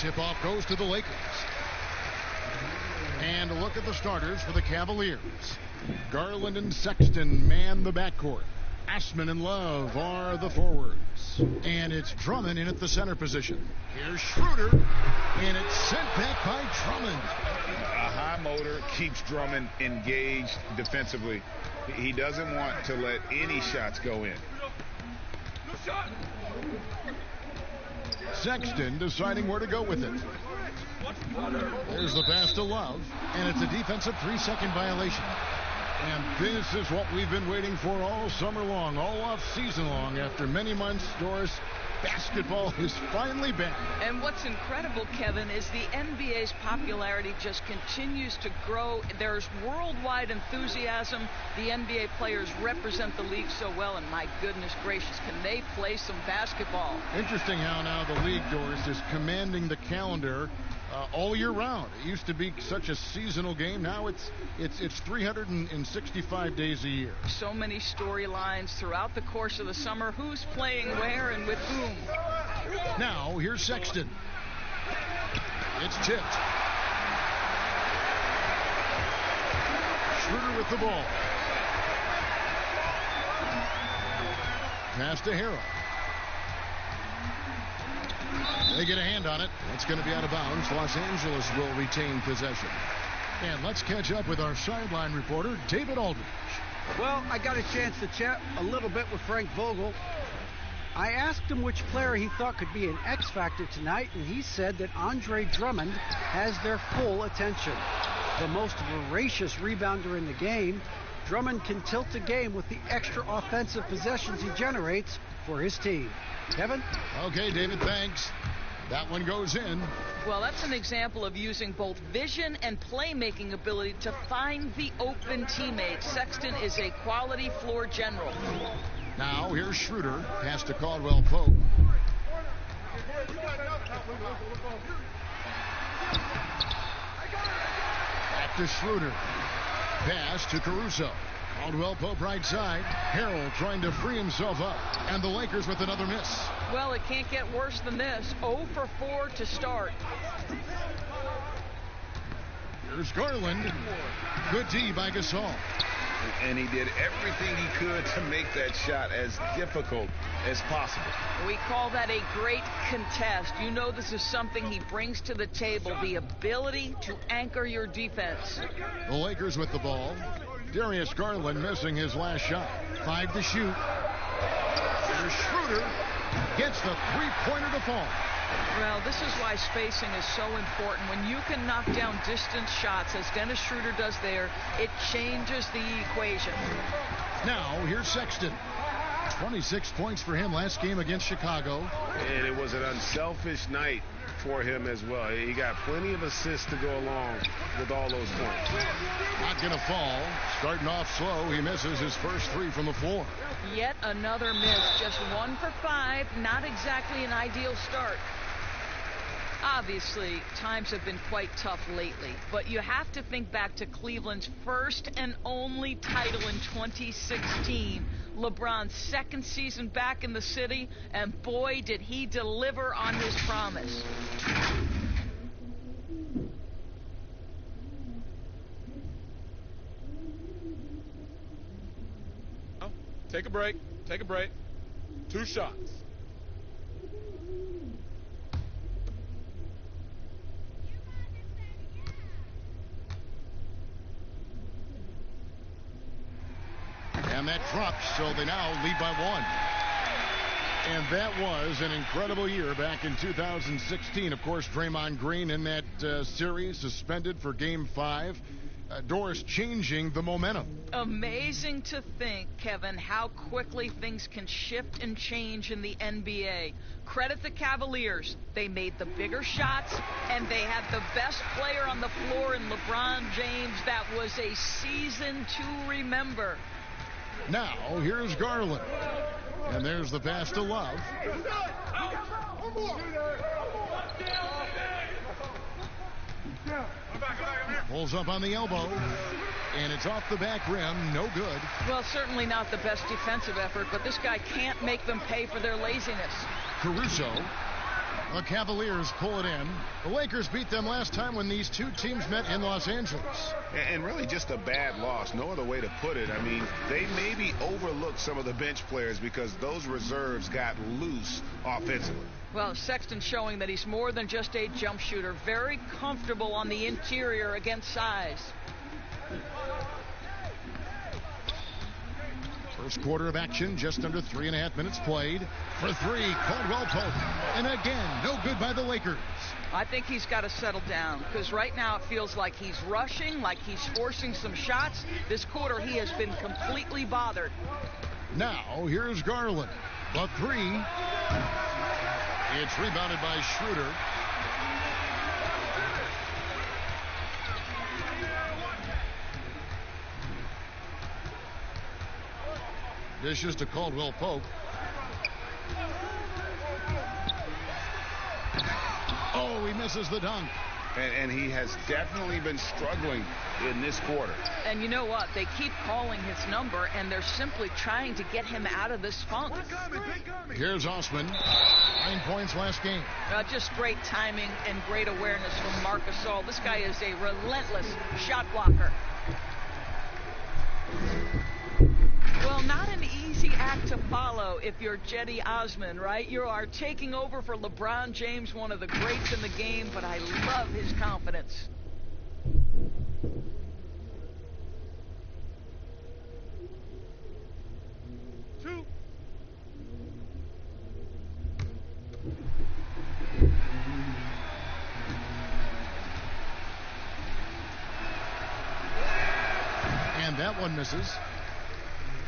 Tip-off goes to the Lakers. And a look at the starters for the Cavaliers. Garland and Sexton man the backcourt. Assman and Love are the forwards. And it's Drummond in at the center position. Here's Schroeder, and it's sent back by Drummond. A high motor keeps Drummond engaged defensively. He doesn't want to let any shots go in. Sexton deciding where to go with it. There's the pass to Love, and it's a defensive 3-second violation. And this is what we've been waiting for all summer long, all off season long. After many months, Doris, basketball is finally back. And what's incredible, Kevin, is the NBA's popularity just continues to grow. There's worldwide enthusiasm. The NBA players represent the league so well, and my goodness gracious, can they play some basketball? Interesting how now the league, Doris, is commanding the calendar all year round. It used to be such a seasonal game. Now it's 365 days a year. So many storylines throughout the course of the summer. Who's playing where and with whom? Now here's Sexton. It's tipped. Schroeder with the ball. Pass to Harrell. They get a hand on it. It's going to be out of bounds. Los Angeles will retain possession. And let's catch up with our sideline reporter, David Aldridge. Well, I got a chance to chat a little bit with Frank Vogel. I asked him which player he thought could be an X factor tonight, and he said that Andre Drummond has their full attention. The most voracious rebounder in the game, Drummond can tilt the game with the extra offensive possessions he generates for his team. Kevin? Okay, David, thanks. That one goes in. Well, that's an example of using both vision and playmaking ability to find the open teammate. Sexton is a quality floor general. Now here's Schroeder. Pass to Caldwell Pope. Back to Schroeder. Pass to Caruso. Caldwell Pope right side. Harrell trying to free himself up. And the Lakers with another miss. Well, it can't get worse than this. 0 for 4 to start. Here's Garland. Good D by Gasol. And he did everything he could to make that shot as difficult as possible. We call that a great contest. You know this is something he brings to the table, the ability to anchor your defense. The Lakers with the ball. Darius Garland missing his last shot. 5 to shoot. Here's Schroeder. Gets the three-pointer to fall. Well, this is why spacing is so important. When you can knock down distance shots, as Dennis Schroeder does there, it changes the equation. Now, here's Sexton. 26 points for him last game against Chicago. And it was an unselfish night for him as well. He got plenty of assists to go along with all those points. Not going to fall. Starting off slow, he misses his first 3 from the floor. Yet another miss. Just 1 for 5. Not exactly an ideal start. Obviously, times have been quite tough lately, but you have to think back to Cleveland's first and only title in 2016. LeBron's second season back in the city, and boy, did he deliver on his promise. Oh, take a break. Take a break. 2 shots. And that drops, so they now lead by 1. And that was an incredible year back in 2016. Of course, Draymond Green in that series suspended for Game 5. Doris, changing the momentum. Amazing to think, Kevin, how quickly things can shift and change in the NBA. Credit the Cavaliers. They made the bigger shots, and they had the best player on the floor in LeBron James. That was a season to remember. Now, here's Garland. And there's the pass to Love. Pulls up on the elbow. And it's off the back rim. No good. Well, certainly not the best defensive effort, but this guy can't make them pay for their laziness. Caruso. The Cavaliers pull it in. The Lakers beat them last time when these two teams met in Los Angeles. And really just a bad loss. No other way to put it. I mean, they maybe overlooked some of the bench players because those reserves got loose offensively. Well, Sexton showing that he's more than just a jump shooter. Very comfortable on the interior against size. First quarter of action, just under 3.5 minutes played. For three, Caldwell Pope. And again, no good by the Lakers. I think he's got to settle down because right now it feels like he's rushing, like he's forcing some shots. This quarter he has been completely bothered. Now, here's Garland. The three. It's rebounded by Schroeder. Dishes to Caldwell Pope. Oh, he misses the dunk. And he has definitely been struggling in this quarter. And you know what? They keep calling his number, and they're simply trying to get him out of this funk. Here's Osman. 9 points last game. Just great timing and great awareness from Marc Gasol. This guy is a relentless shot blocker. Well, not an easy act to follow if you're Cedi Osman, right? You are taking over for LeBron James, one of the greats in the game, but I love his confidence. And that one misses.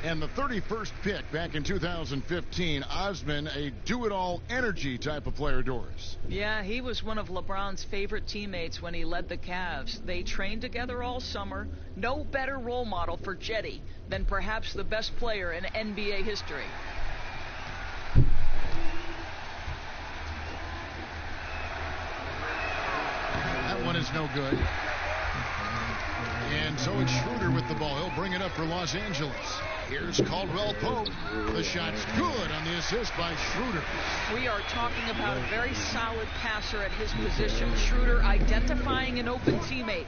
And the 31st pick back in 2015, Osman, a do-it-all energy type of player, Doris. Yeah, he was one of LeBron's favorite teammates when he led the Cavs. They trained together all summer. No better role model for Cedi than perhaps the best player in NBA history. That one is no good. And so it's Schroeder with the ball. He'll bring it up for Los Angeles. Here's Caldwell Pope. The shot's good on the assist by Schroeder. We are talking about a very solid passer at his position. Schroeder identifying an open teammate.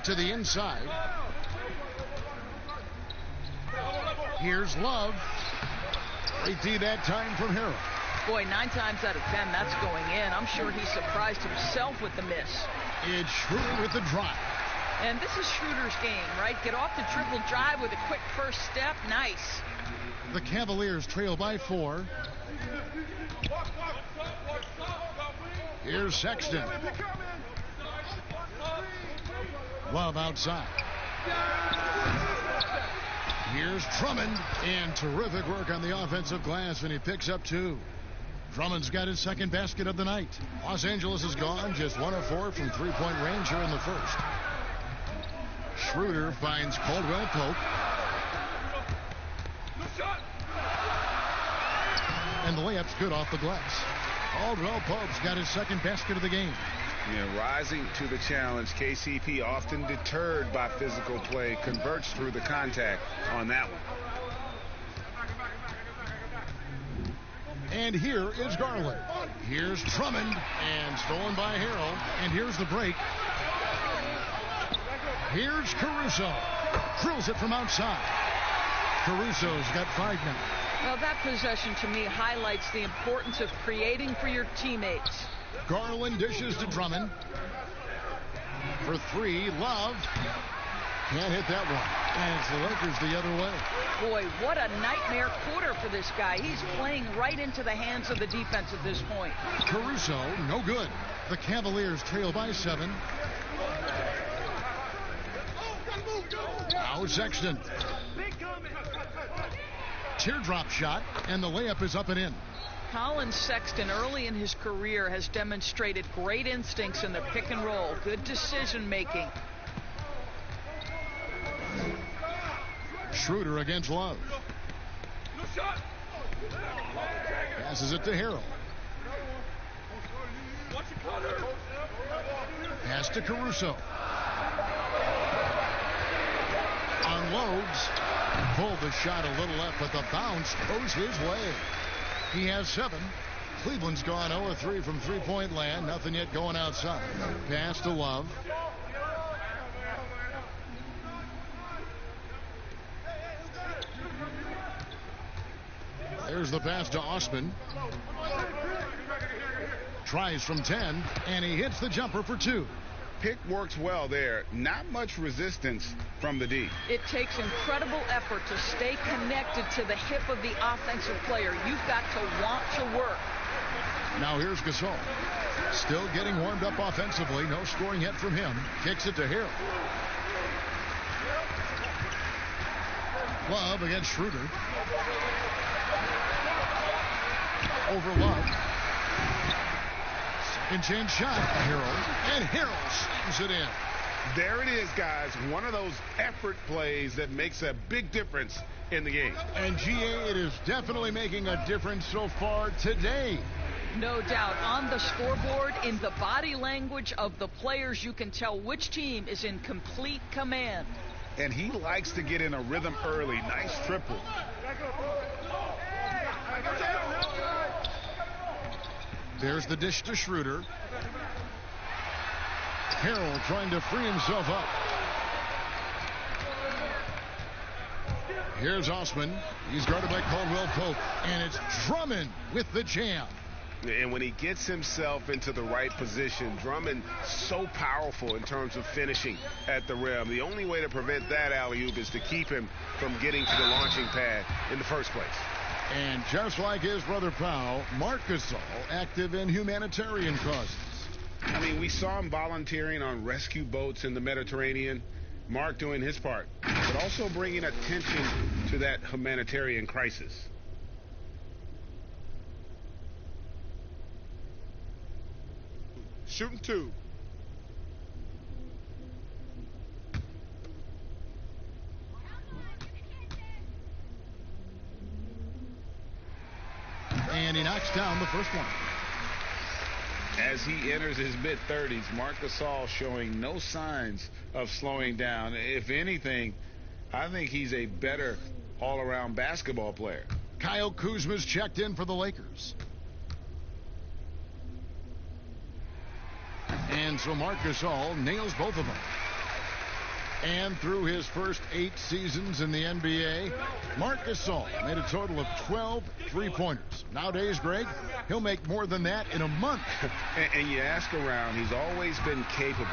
To the inside. Here's Love. Great D that time from Harrell. Boy, 9 times out of 10, that's going in. I'm sure he surprised himself with the miss. It's Schroeder with the drive. And this is Schroeder's game, right? Get off the dribble drive with a quick first step. Nice. The Cavaliers trail by 4. Here's Sexton. Love outside. Here's Drummond. And terrific work on the offensive glass, and he picks up 2. Drummond's got his second basket of the night. Los Angeles is gone, just 1 of 4 from three-point range here in the first. Schroeder finds Caldwell Pope. And the layup's good off the glass. Caldwell Pope's got his second basket of the game. Yeah, rising to the challenge. KCP, often deterred by physical play, converts through the contact on that one. And here is Garland. Here's Drummond, and stolen by Harrell. And here's the break. Here's Caruso. Drills it from outside. Caruso's got 5 now. Well, that possession to me highlights the importance of creating for your teammates. Garland dishes to Drummond. For 3, Love. Can't hit that one. And it's the Lakers the other way. Boy, what a nightmare quarter for this guy. He's playing right into the hands of the defense at this point. Caruso, no good. The Cavaliers trail by 7. Now Sexton. Teardrop shot, and the layup is up and in. Colin Sexton, early in his career, has demonstrated great instincts in the pick and roll. Good decision making. Schroeder against Love. Passes it to Harrell. Pass to Caruso. Unloads. Pulled the shot a little left, but the bounce goes his way. He has 7. Cleveland's gone 0-3 from three-point land. Nothing yet going outside. Pass to Love. There's the pass to Osman. Tries from 10, and he hits the jumper for 2. Pick works well there. Not much resistance from the D. It takes incredible effort to stay connected to the hip of the offensive player. You've got to want to work. Now here's Gasol. Still getting warmed up offensively. No scoring yet from him. Kicks it to Hill. Love against Schroeder. Over Love. Second chance shot. Harrell. And Harrell slams it in. There it is, guys. One of those effort plays that makes a big difference in the game. And GA, it is definitely making a difference so far today. No doubt. On the scoreboard, in the body language of the players, you can tell which team is in complete command. And he likes to get in a rhythm early. Nice triple. There's the dish to Schroeder. Harrell trying to free himself up. Here's Osman. He's guarded by Caldwell Pope. And it's Drummond with the jam. And when he gets himself into the right position, Drummond so powerful in terms of finishing at the rim. The only way to prevent that alley-oop is to keep him from getting to the launching pad in the first place. And just like his brother Powell, Marc Gasol active in humanitarian causes. I mean, we saw him volunteering on rescue boats in the Mediterranean. Mark doing his part, but also bringing attention to that humanitarian crisis. Shooting 2. And he knocks down the first one. As he enters his mid-30s, Marc Gasol showing no signs of slowing down. If anything, I think he's a better all-around basketball player. Kyle Kuzma's checked in for the Lakers. And so Marc Gasol nails both of them. And through his first 8 seasons in the NBA, Marc Gasol made a total of 12 three-pointers. Nowadays, Greg, he'll make more than that in a month. And you ask around, he's always been capable.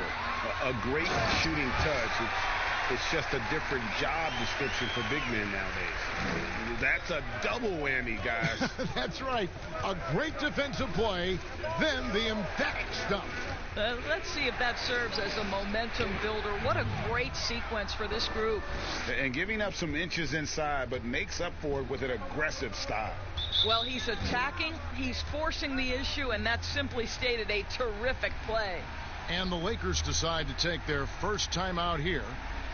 A great shooting touch. It's just a different job description for big men nowadays. That's a double whammy, guys. That's right. A great defensive play, then the emphatic stuff. Let's see if that serves as a momentum builder. What a great sequence for this group. And giving up some inches inside, but makes up for it with an aggressive style. Well, he's attacking, he's forcing the issue, and that's simply stated a terrific play. And the Lakers decide to take their first time out here.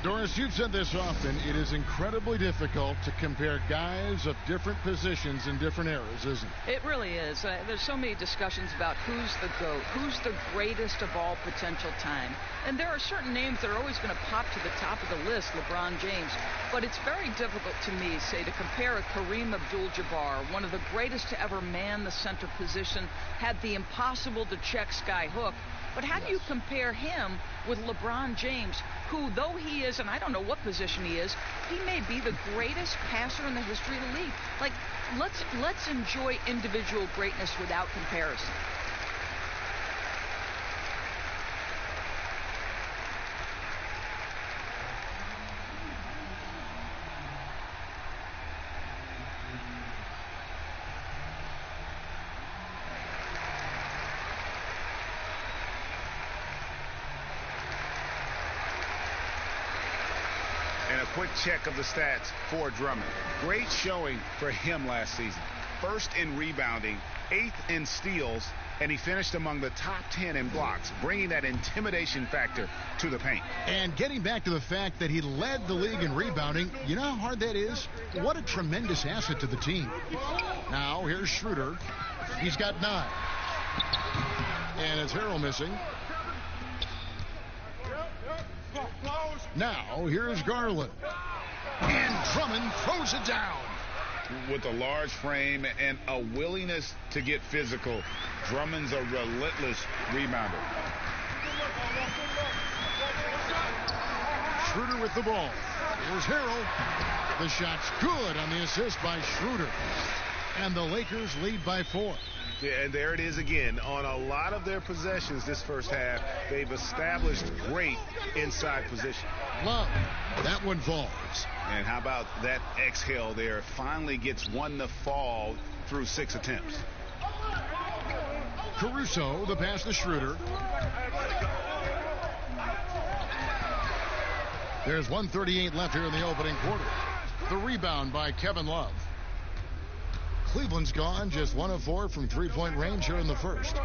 Doris, you've said this often, it is incredibly difficult to compare guys of different positions in different eras, isn't it? It really is. There's so many discussions about who's the GOAT, who's the greatest of all potential time. And there are certain names that are always going to pop to the top of the list, LeBron James. But it's very difficult to me, say, to compare a Kareem Abdul-Jabbar, one of the greatest to ever man the center position, had the impossible to check sky hook. But how do you compare him with LeBron James, who, though he is, and I don't know what position he is, he may be the greatest passer in the history of the league. Like, let's enjoy individual greatness without comparison. Quick check of the stats for Drummond. Great showing for him last season. First in rebounding, 8th in steals, and he finished among the top 10 in blocks, bringing that intimidation factor to the paint. And getting back to the fact that he led the league in rebounding, you know how hard that is? What a tremendous asset to the team. Now, here's Schroeder. He's got 9. And it's Harrell missing. Now, here's Garland. And Drummond throws it down. with a large frame and a willingness to get physical. Drummond's a relentless rebounder. Schroeder with the ball. Here's Harrell. The shot's good on the assist by Schroeder. And the Lakers lead by 4. Yeah, and there it is again. On a lot of their possessions this first half, they've established great inside position. Love. That one falls. And how about that exhale there? Finally gets one to fall through 6 attempts. Caruso, the pass to Schroeder. There's 1:38 left here in the opening quarter. The rebound by Kevin Love. Cleveland's gone just 1 of 4 from three-point range here in the first.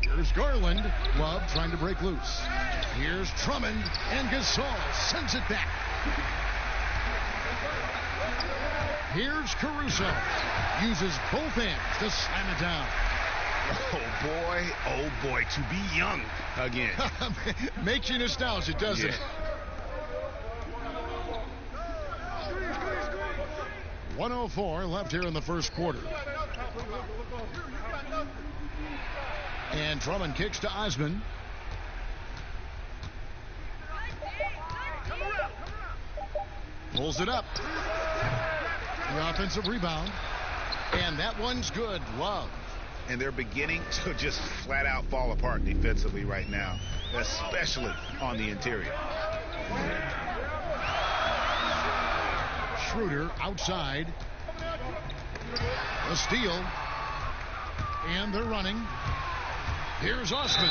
Here's Garland. Love trying to break loose. Here's Drummond, and Gasol sends it back. Here's Caruso. Uses both hands to slam it down. Oh boy, to be young again. Makes you nostalgic, doesn't it? 1:04 left here in the first quarter. And Drummond kicks to Osman. Pulls it up. The offensive rebound. And that one's good. Love. And they're beginning to just flat out fall apart defensively right now, especially on the interior. Schroeder outside. A steal. And they're running. Here's Osman.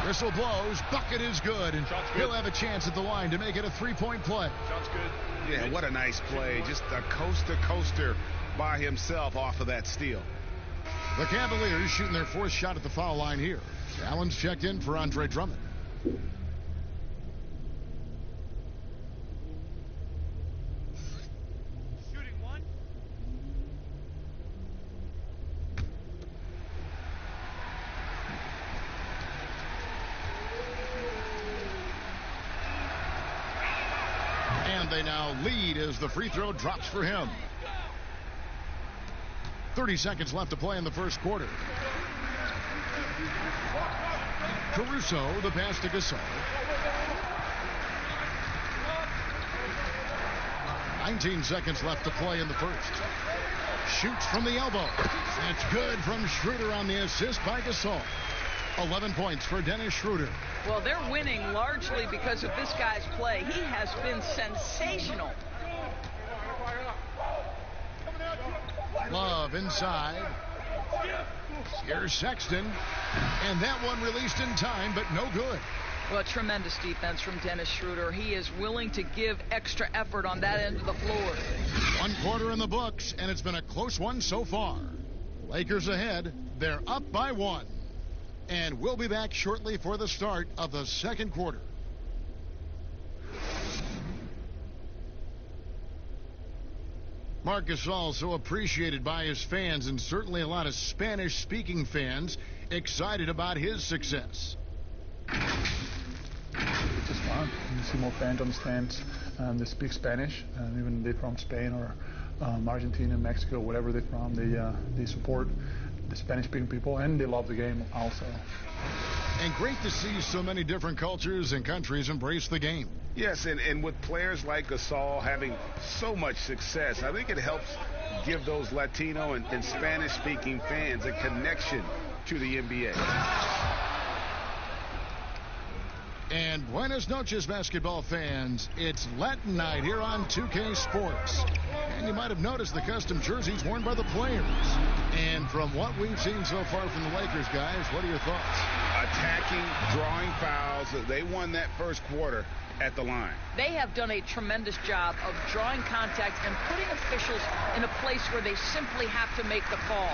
Whistle blows. Bucket is good. And he'll have a chance at the line to make it a three-point play. Shot's good. Yeah, what a nice play. Just a coast-to-coaster by himself off of that steal. The Cavaliers shooting their 4th shot at the foul line here. Allen's checked in for Andre Drummond. Shooting 1. And they now lead as the free throw drops for him. 30 seconds left to play in the first quarter. Caruso, the pass to Gasol. 19 seconds left to play in the first. Shoots from the elbow. That's good from Schroeder on the assist by Gasol. 11 points for Dennis Schroeder. Well, they're winning largely because of this guy's play. He has been sensational. Love inside. Here's Sexton. And that one released in time, but no good. Well, tremendous defense from Dennis Schroeder. He is willing to give extra effort on that end of the floor. 1 quarter in the books, and it's been a close one so far. Lakers ahead. They're up by 1. And we'll be back shortly for the start of the second quarter. Marc Gasol, so appreciated by his fans, and certainly a lot of Spanish-speaking fans excited about his success. It's just fun. You see more fans on the stands that speak Spanish, even they're from Spain or Argentina, Mexico, whatever they're from. They support the Spanish-speaking people, and they love the game also. And great to see so many different cultures and countries embrace the game. Yes, and with players like Gasol having so much success, I think it helps give those Latino and Spanish-speaking fans a connection to the NBA. And buenas noches, basketball fans. It's Latin night here on 2K Sports. And you might have noticed the custom jerseys worn by the players. And from what we've seen so far from the Lakers, guys, what are your thoughts? Attacking, drawing fouls. They won that first quarter at the line. They have done a tremendous job of drawing contact and putting officials in a place where they simply have to make the call.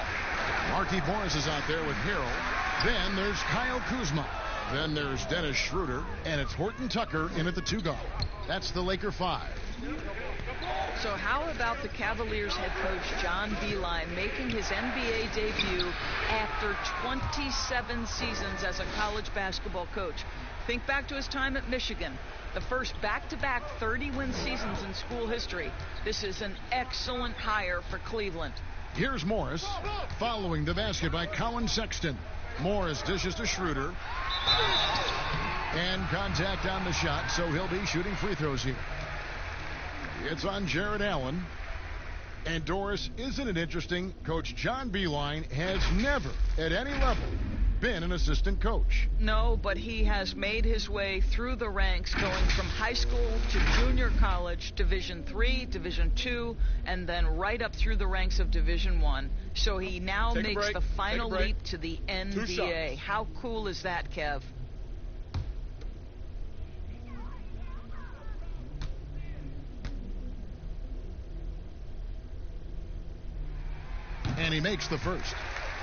Markieff Morris is out there with Harrell. Then there's Kyle Kuzma. Then there's Dennis Schroeder. And it's Horton Tucker in at the 2 guard. That's the Laker 5. So how about the Cavaliers head coach John Beilein making his NBA debut after 27 seasons as a college basketball coach? Think back to his time at Michigan, the first back-to-back 30-win seasons in school history. This is an excellent hire for Cleveland. Here's Morris following the basket by Colin Sexton. Morris dishes to Schroeder. And contact on the shot, so he'll be shooting free throws here. It's on Jared Allen. And Doris, isn't it interesting? Coach John Beilein has never, at any level, been an assistant coach. No, but he has made his way through the ranks, going from high school to junior college, Division III, Division II, and then right up through the ranks of Division I. So he now makes the final leap to the NBA. How cool is that, Kev? And he makes the first.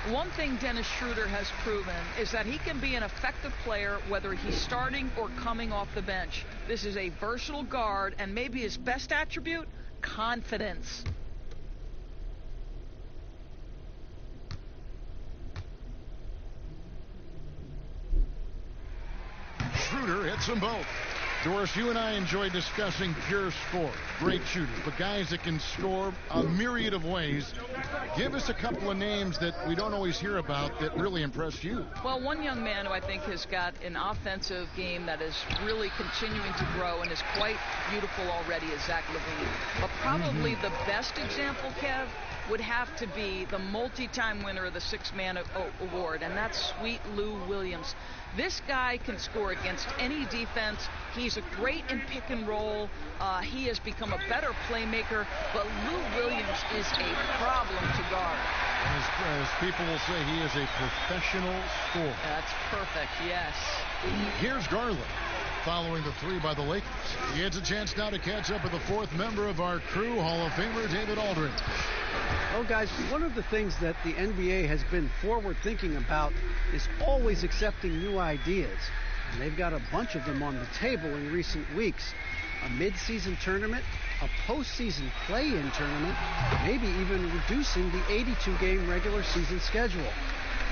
One thing Dennis Schroeder has proven is that he can be an effective player whether he's starting or coming off the bench. This is a versatile guard, and maybe his best attribute, confidence. Schroeder hits them both. Doris, you and I enjoy discussing pure score. Great shooters, but guys that can score a myriad of ways. Give us a couple of names that we don't always hear about that really impressed you. Well, one young man who I think has got an offensive game that is really continuing to grow and is quite beautiful already is Zach LaVine. But probably the best example, Kev, would have to be the multi-time winner of the Six-Man Award, and that's Sweet Lou Williams. This guy can score against any defense. He's a great in pick and roll. He has become a better playmaker, but Lou Williams is a problem to guard. As people will say, he is a professional scorer. That's perfect, yes. Here's Garland following the three by the Lakers. He gets a chance now to catch up with the fourth member of our crew, Hall of Famer David Aldridge. Well, guys, one of the things that the NBA has been forward thinking about is always accepting new ideas. And they've got a bunch of them on the table in recent weeks. A mid-season tournament, a postseason play-in tournament, maybe even reducing the 82-game regular season schedule.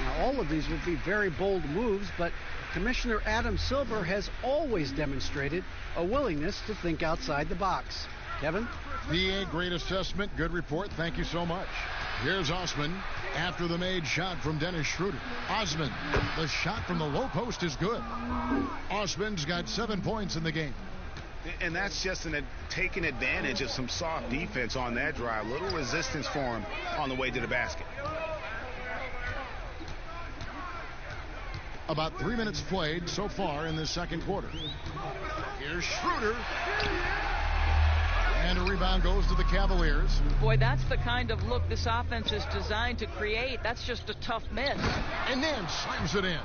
Now, all of these would be very bold moves, but Commissioner Adam Silver has always demonstrated a willingness to think outside the box. Kevin? PA, great assessment, good report. Thank you so much. Here's Osman after the made shot from Dennis Schroeder. Osman, the shot from the low post is good. Osman's got 7 points in the game. And that's just taking advantage of some soft defense on that drive. Little resistance for him on the way to the basket. About 3 minutes played so far in this second quarter. Here's Schroeder. And a rebound goes to the Cavaliers. Boy, that's the kind of look this offense is designed to create. That's just a tough miss. And then slams it in.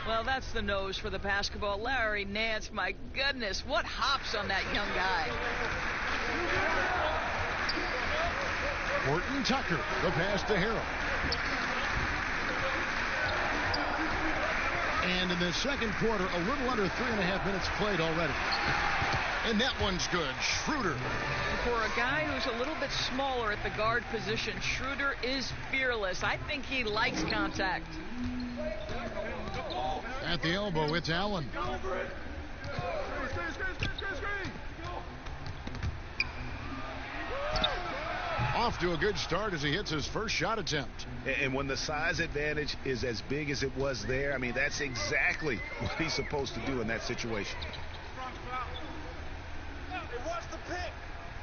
Well, that's the nose for the basketball. Larry Nance, my goodness, what hops on that young guy. Horton Tucker, the pass to Harrell. And in the second quarter, a little under 3.5 minutes played already. And that one's good. Schroeder. For a guy who's a little bit smaller at the guard position, Schroeder is fearless. I think he likes contact. At the elbow, it's Allen. Off to a good start as he hits his first shot attempt. And when the size advantage is as big as it was there, I mean, that's exactly what he's supposed to do in that situation.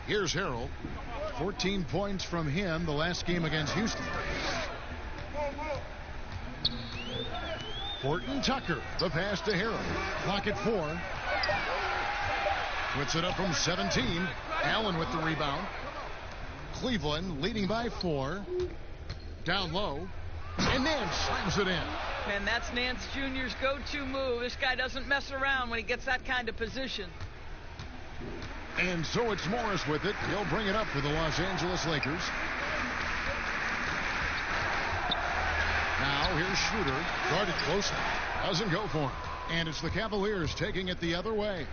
Here's Harrell. 14 points from him the last game against Houston. Horton Tucker, the pass to Harrell. Clock at 4. Puts it up from 17. Allen with the rebound. Cleveland leading by 4. Down low. And then slams it in. Man, that's Nance Jr.'s go-to move. This guy doesn't mess around when he gets that kind of position. And so it's Morris with it. He'll bring it up for the Los Angeles Lakers. Now here's Schroeder. Guarded closely. Doesn't go for him. And it's the Cavaliers taking it the other way.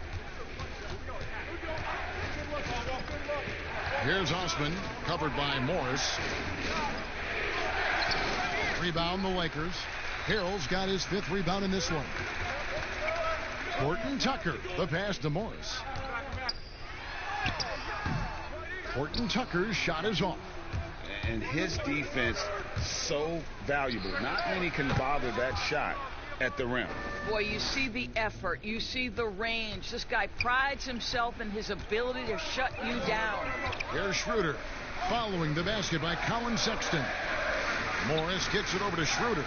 Here's Osman, covered by Morris. Rebound the Lakers. Harrell's got his 5th rebound in this one. Horton Tucker, the pass to Morris. Horton Tucker's shot is off. And his defense so valuable. Not many can bother that shot at the rim. Boy, you see the effort. You see the range. This guy prides himself in his ability to shut you down. Here's Schroeder following the basket by Colin Sexton. Morris gets it over to Schroeder.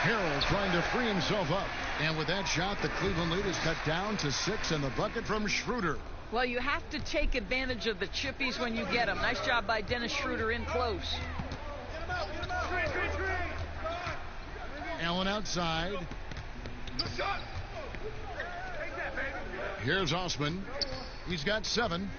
Harrell trying to free himself up. And with that shot, the Cleveland lead is cut down to 6, and the bucket from Schroeder. Well, you have to take advantage of the chippies when you get them. Nice job by Dennis Schroeder in close. Allen outside. Here's Osman. He's got 7.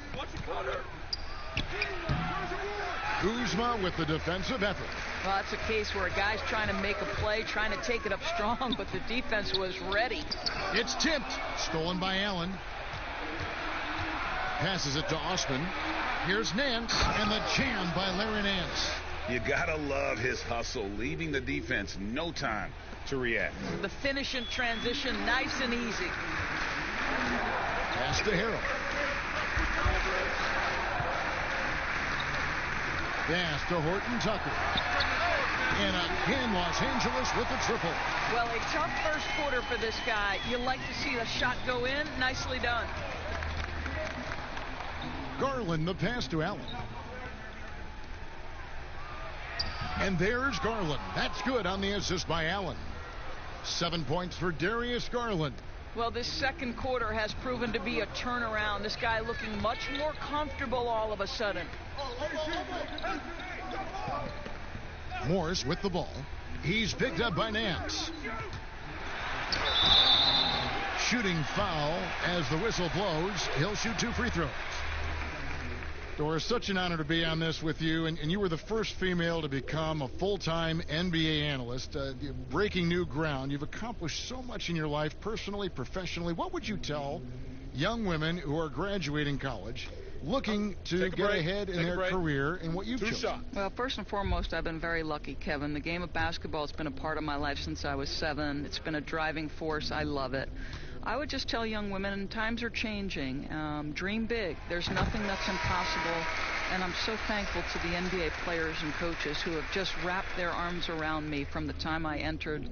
Kuzma with the defensive effort. Well, that's a case where a guy's trying to make a play, trying to take it up strong, but the defense was ready. It's tipped. Stolen by Allen. Passes it to Osman. Here's Nance, and the jam by Larry Nance. You gotta love his hustle, leaving the defense no time to react. The finish in transition, nice and easy. Pass to Harrell. Pass to Horton Tucker. And again, Los Angeles with the triple. Well, a tough first quarter for this guy. You like to see the shot go in. Nicely done. Garland, the pass to Allen. And there's Garland. That's good on the assist by Allen. 7 points for Darius Garland. Well, this second quarter has proven to be a turnaround. This guy looking much more comfortable all of a sudden. Morris with the ball. He's picked up by Nance. Shooting foul as the whistle blows. He'll shoot 2 free throws. Doris, such an honor to be on this with you, and you were the first female to become a full-time NBA analyst, breaking new ground. You've accomplished so much in your life, personally, professionally. What would you tell young women who are graduating college, looking to get ahead in their career in what you've chosen? Well, first and foremost, I've been very lucky, Kevin. The game of basketball has been a part of my life since I was 7. It's been a driving force. I love it. I would just tell young women, times are changing. Dream big. There's nothing that's impossible. And I'm so thankful to the NBA players and coaches who have just wrapped their arms around me from the time I entered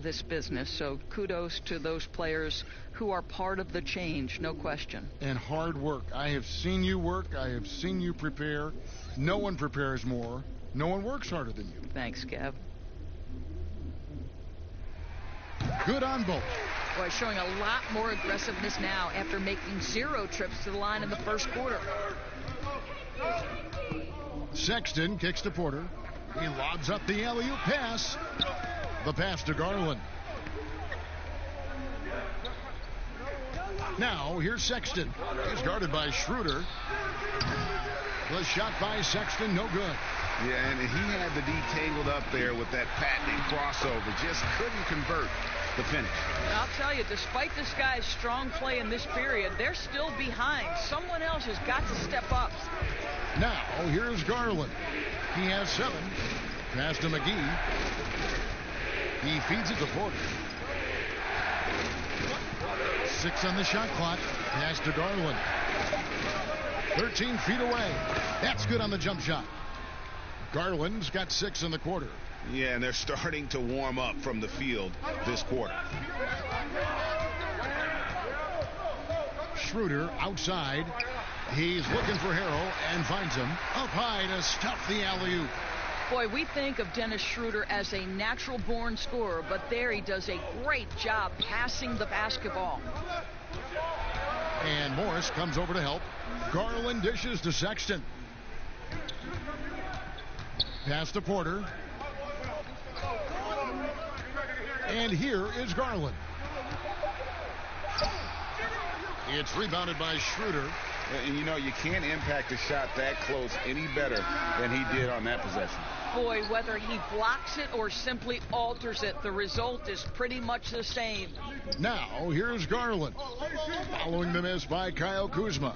this business. So kudos to those players who are part of the change, no question. And hard work. I have seen you work. I have seen you prepare. No one prepares more. No one works harder than you. Thanks, Kev. Good on both. Boy, showing a lot more aggressiveness now after making 0 trips to the line in the first quarter. Sexton kicks to Porter. He lobs up the alley-oop pass. The pass to Garland. Now, here's Sexton. He's guarded by Schroeder. The shot by Sexton, no good. Yeah, and he had the D tangled up there with that patented crossover. Just couldn't convert the finish. I'll tell you, despite this guy's strong play in this period, they're still behind. Someone else has got to step up. Now, here's Garland. He has 7. Pass to McGee. He feeds it to Porter. 6 on the shot clock. Pass to Garland. 13 feet away. That's good on the jump shot. Garland's got 6 in the quarter. Yeah, and they're starting to warm up from the field this quarter. Schroeder outside. He's looking for Harrell and finds him. Up high to stuff the alley-oop. Boy, we think of Dennis Schroeder as a natural-born scorer, but there he does a great job passing the basketball. And Morris comes over to help. Garland dishes to Sexton. Pass to Porter. And here is Garland. It's rebounded by Schroeder. And you know, you can't impact a shot that close any better than he did on that possession. Boy, whether he blocks it or simply alters it, the result is pretty much the same. Now, here's Garland. Following the miss by Kyle Kuzma.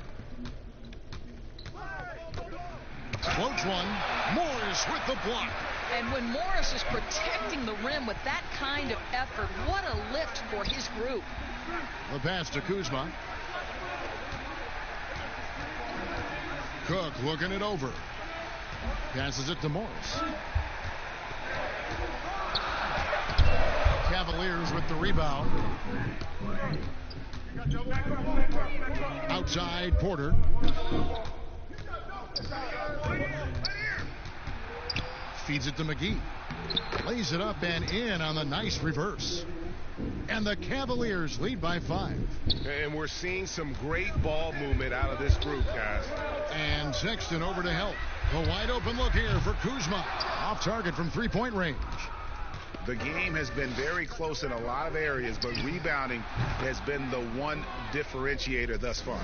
Floats one. Morris with the block. And when Morris is protecting the rim with that kind of effort, what a lift for his group. The pass to Kuzma. Cook looking it over. Passes it to Morris. Cavaliers with the rebound. Outside, Porter. Feeds it to McGee. Lays it up and in on the nice reverse. And the Cavaliers lead by 5. And we're seeing some great ball movement out of this group, guys. And Sexton over to help. The wide open look here for Kuzma. Off target from three-point range. The game has been very close in a lot of areas, but rebounding has been the one differentiator thus far.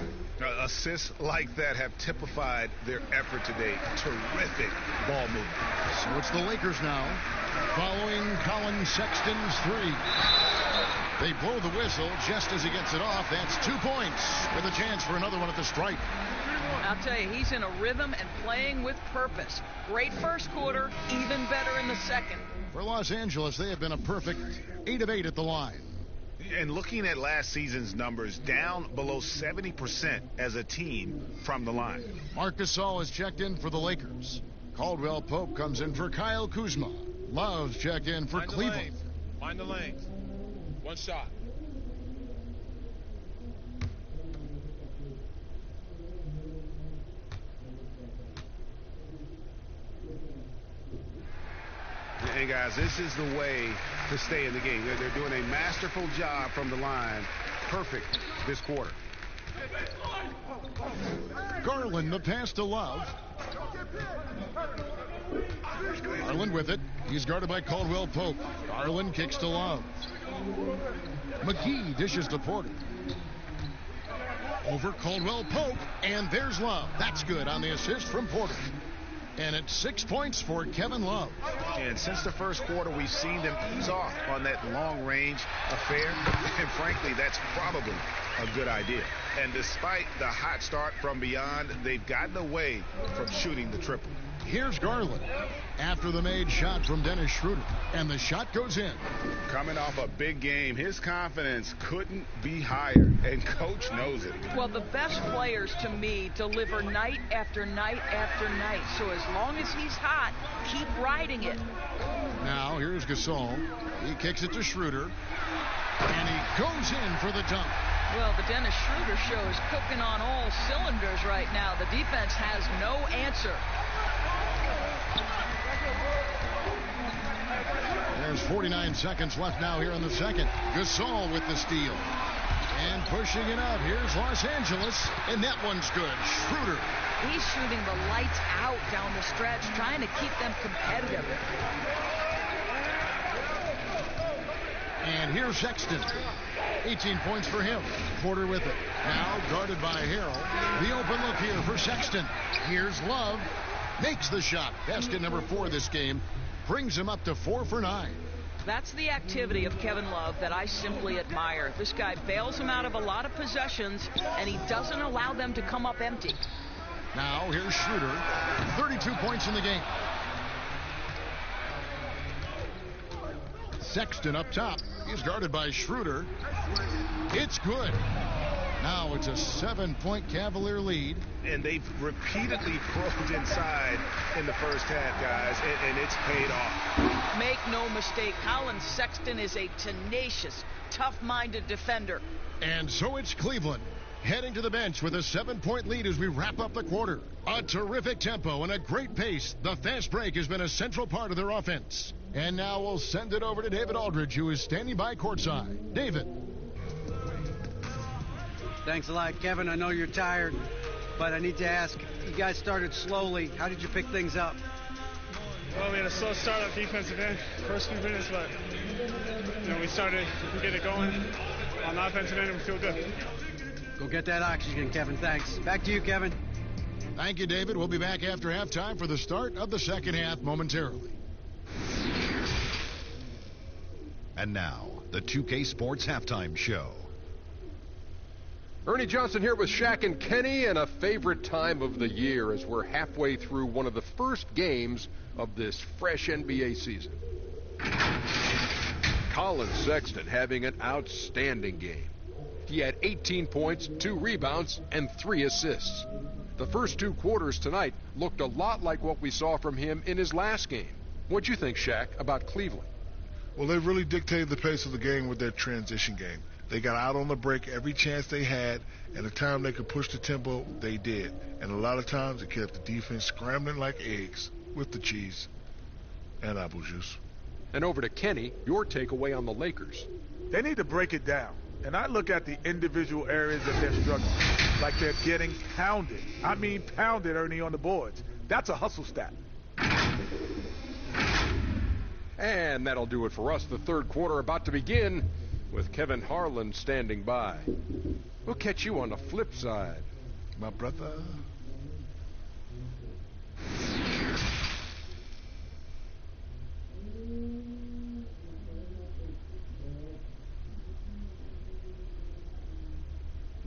Assists like that have typified their effort today. Terrific ball movement. So it's the Lakers now, following Colin Sexton's 3. They blow the whistle just as he gets it off. That's 2 points with a chance for another one at the stripe. I'll tell you, he's in a rhythm and playing with purpose. Great first quarter, even better in the second. For Los Angeles, they have been a perfect 8 of 8 at the line. And looking at last season's numbers, down below 70% as a team from the line. Marc Gasol has checked in for the Lakers. Caldwell Pope comes in for Kyle Kuzma. Love's checked in for Cleveland. Find the lanes. One shot. And guys, this is the way to stay in the game. They're doing a masterful job from the line. Perfect this quarter. Garland, the pass to Love. Garland with it. He's guarded by Caldwell Pope. Garland kicks to Love. McGee dishes to Porter. Over Caldwell Pope, and there's Love. That's good on the assist from Porter. And it's 6 points for Kevin Love. And since the first quarter, we've seen them ease off on that long-range affair. And frankly, that's probably a good idea. And despite the hot start from beyond, they've gotten away from shooting the triple. Here's Garland after the made shot from Dennis Schroeder. And the shot goes in. Coming off a big game, his confidence couldn't be higher. And Coach knows it. Well, the best players to me deliver night after night after night. So as long as he's hot, keep riding it. Now here's Gasol. He kicks it to Schroeder. And he goes in for the dunk. Well, the Dennis Schroeder show is cooking on all cylinders right now. The defense has no answer. There's 49 seconds left now here in the second. Gasol with the steal. And pushing it out. Here's Los Angeles. And that one's good. Schroeder. He's shooting the lights out down the stretch, trying to keep them competitive. And here's Sexton. 18 points for him. Porter with it. Now guarded by Harrell. The open look here for Sexton. Here's Love. Makes the shot. Basket number 4 this game. Brings him up to 4 for 9. That's the activity of Kevin Love that I simply admire. This guy bails him out of a lot of possessions, and he doesn't allow them to come up empty. Now here's Schroeder. 32 points in the game. Sexton up top. He's guarded by Schroeder. It's good. Now it's a 7-point Cavalier lead. And they've repeatedly probed inside in the first half, guys, and it's paid off. Make no mistake, Colin Sexton is a tenacious, tough-minded defender. And so it's Cleveland heading to the bench with a 7-point lead as we wrap up the quarter. A terrific tempo and a great pace. The fast break has been a central part of their offense. And now we'll send it over to David Aldridge, who is standing by courtside. David. Thanks a lot, Kevin. I know you're tired, but I need to ask, you guys started slowly. How did you pick things up? Well, we had a slow start on defensive end, first few minutes, but we started to get it going on the offensive end, and we feel good. Go get that oxygen, Kevin. Thanks. Back to you, Kevin. Thank you, David. We'll be back after halftime for the start of the second half momentarily. And now, the 2K Sports Halftime Show. Ernie Johnson here with Shaq and Kenny, and a favorite time of the year as we're halfway through one of the first games of this fresh NBA season. Colin Sexton having an outstanding game. He had 18 points, 2 rebounds, and 3 assists. The first 2 quarters tonight looked a lot like what we saw from him in his last game. What'd you think, Shaq, about Cleveland? Well, they really dictated the pace of the game with their transition game. They got out on the break every chance they had, and the time they could push the tempo, they did. And a lot of times it kept the defense scrambling like eggs with the cheese and apple juice. And over to Kenny, your takeaway on the Lakers. They need to break it down. And I look at the individual areas that they're struggling. Like they're getting pounded. I mean pounded, Ernie, on the boards. That's a hustle stat. And that'll do it for us. The third quarter about to begin with Kevin Harlan standing by. We'll catch you on the flip side, my brother.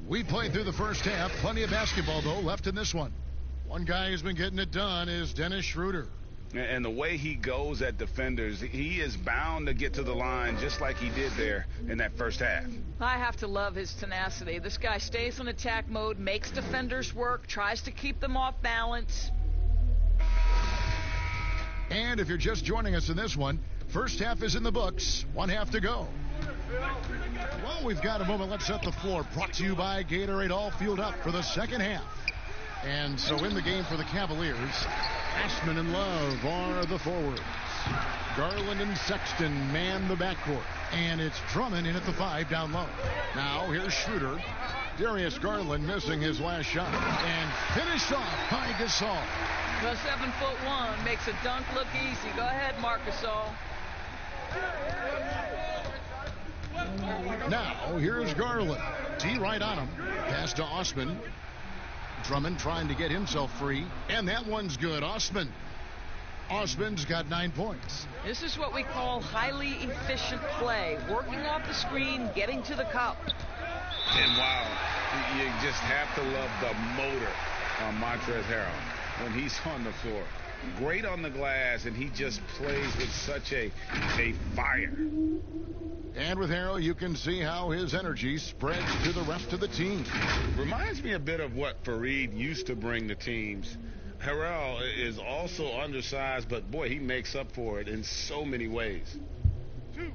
We played through the first half. Plenty of basketball, though, left in this one. One guy who's been getting it done is Dennis Schroeder. And the way he goes at defenders, he is bound to get to the line just like he did there in that first half. I have to love his tenacity. This guy stays in attack mode, makes defenders work, tries to keep them off balance. And if you're just joining us in this one, first half is in the books. 1 half to go. Well, we've got a moment. Let's set the floor. Brought to you by Gatorade. All fueled up for the second half. And so in the game for the Cavaliers, Ashman and Love are the forwards. Garland and Sexton man the backcourt. And it's Drummond in at the 5 down low. Now here's Schroeder. Darius Garland missing his last shot. And finished off by Gasol. The 7'1" makes a dunk look easy. Go ahead, Marc Gasol. Now here's Garland. D right on him. Pass to Osman. Drummond trying to get himself free. And that one's good. Osman's got 9 points. This is what we call highly efficient play. Working off the screen, getting to the cup. And wow, you just have to love the motor on Montrezl Harrell when he's on the floor. Great on the glass, and he just plays with such a fire. And with Harrell, you can see how his energy spreads to the rest of the team. Reminds me a bit of what Fareed used to bring to teams. Harrell is also undersized, but boy, he makes up for it in so many ways. Two.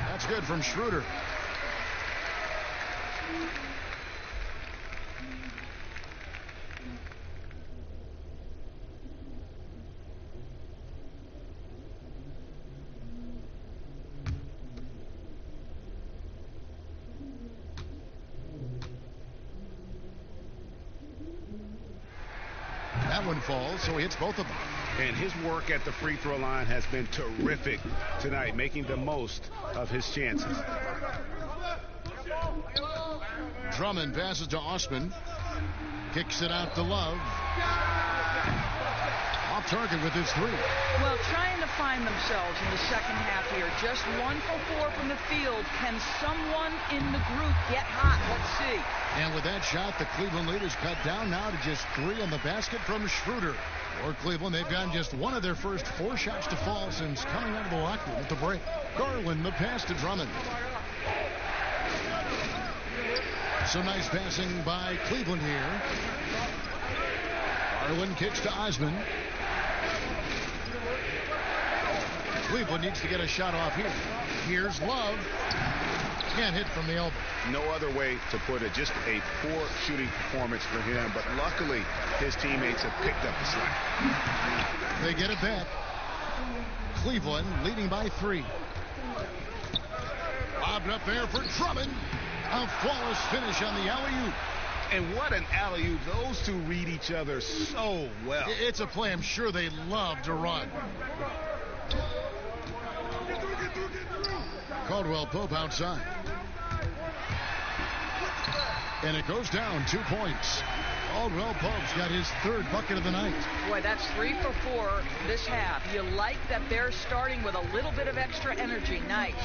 That's good from Schroeder. That one falls, so he hits both of them. And his work at the free throw line has been terrific tonight, making the most of his chances. Drummond passes to Osman. Kicks it out to Love. Off target with his 3. Well, trying to find themselves in the second half here. Just 1 for 4 from the field. Can someone in the group get hot? Let's see. And with that shot, the Cleveland lead is cut down now to just 3 on the basket from Schroeder. For Cleveland, they've gotten just 1 of their first 4 shots to fall since coming out of the locker room at the break. Garland, the pass to Drummond. Some nice passing by Cleveland here. Garland kicks to Osman. Cleveland needs to get a shot off here. Here's Love. Can't hit from the elbow. No other way to put it. Just a poor shooting performance for him. But luckily, his teammates have picked up the slack. They get it back. Cleveland leading by 3. Lobbed up there for Drummond. A flawless finish on the alley-oop. And what an alley-oop. Those two read each other so well. It's a play I'm sure they love to run. Caldwell Pope outside. And it goes down 2 points. Caldwell Pope's got his third bucket of the night. Boy, that's 3 for 4 this half. You like that they're starting with a little bit of extra energy. Nice.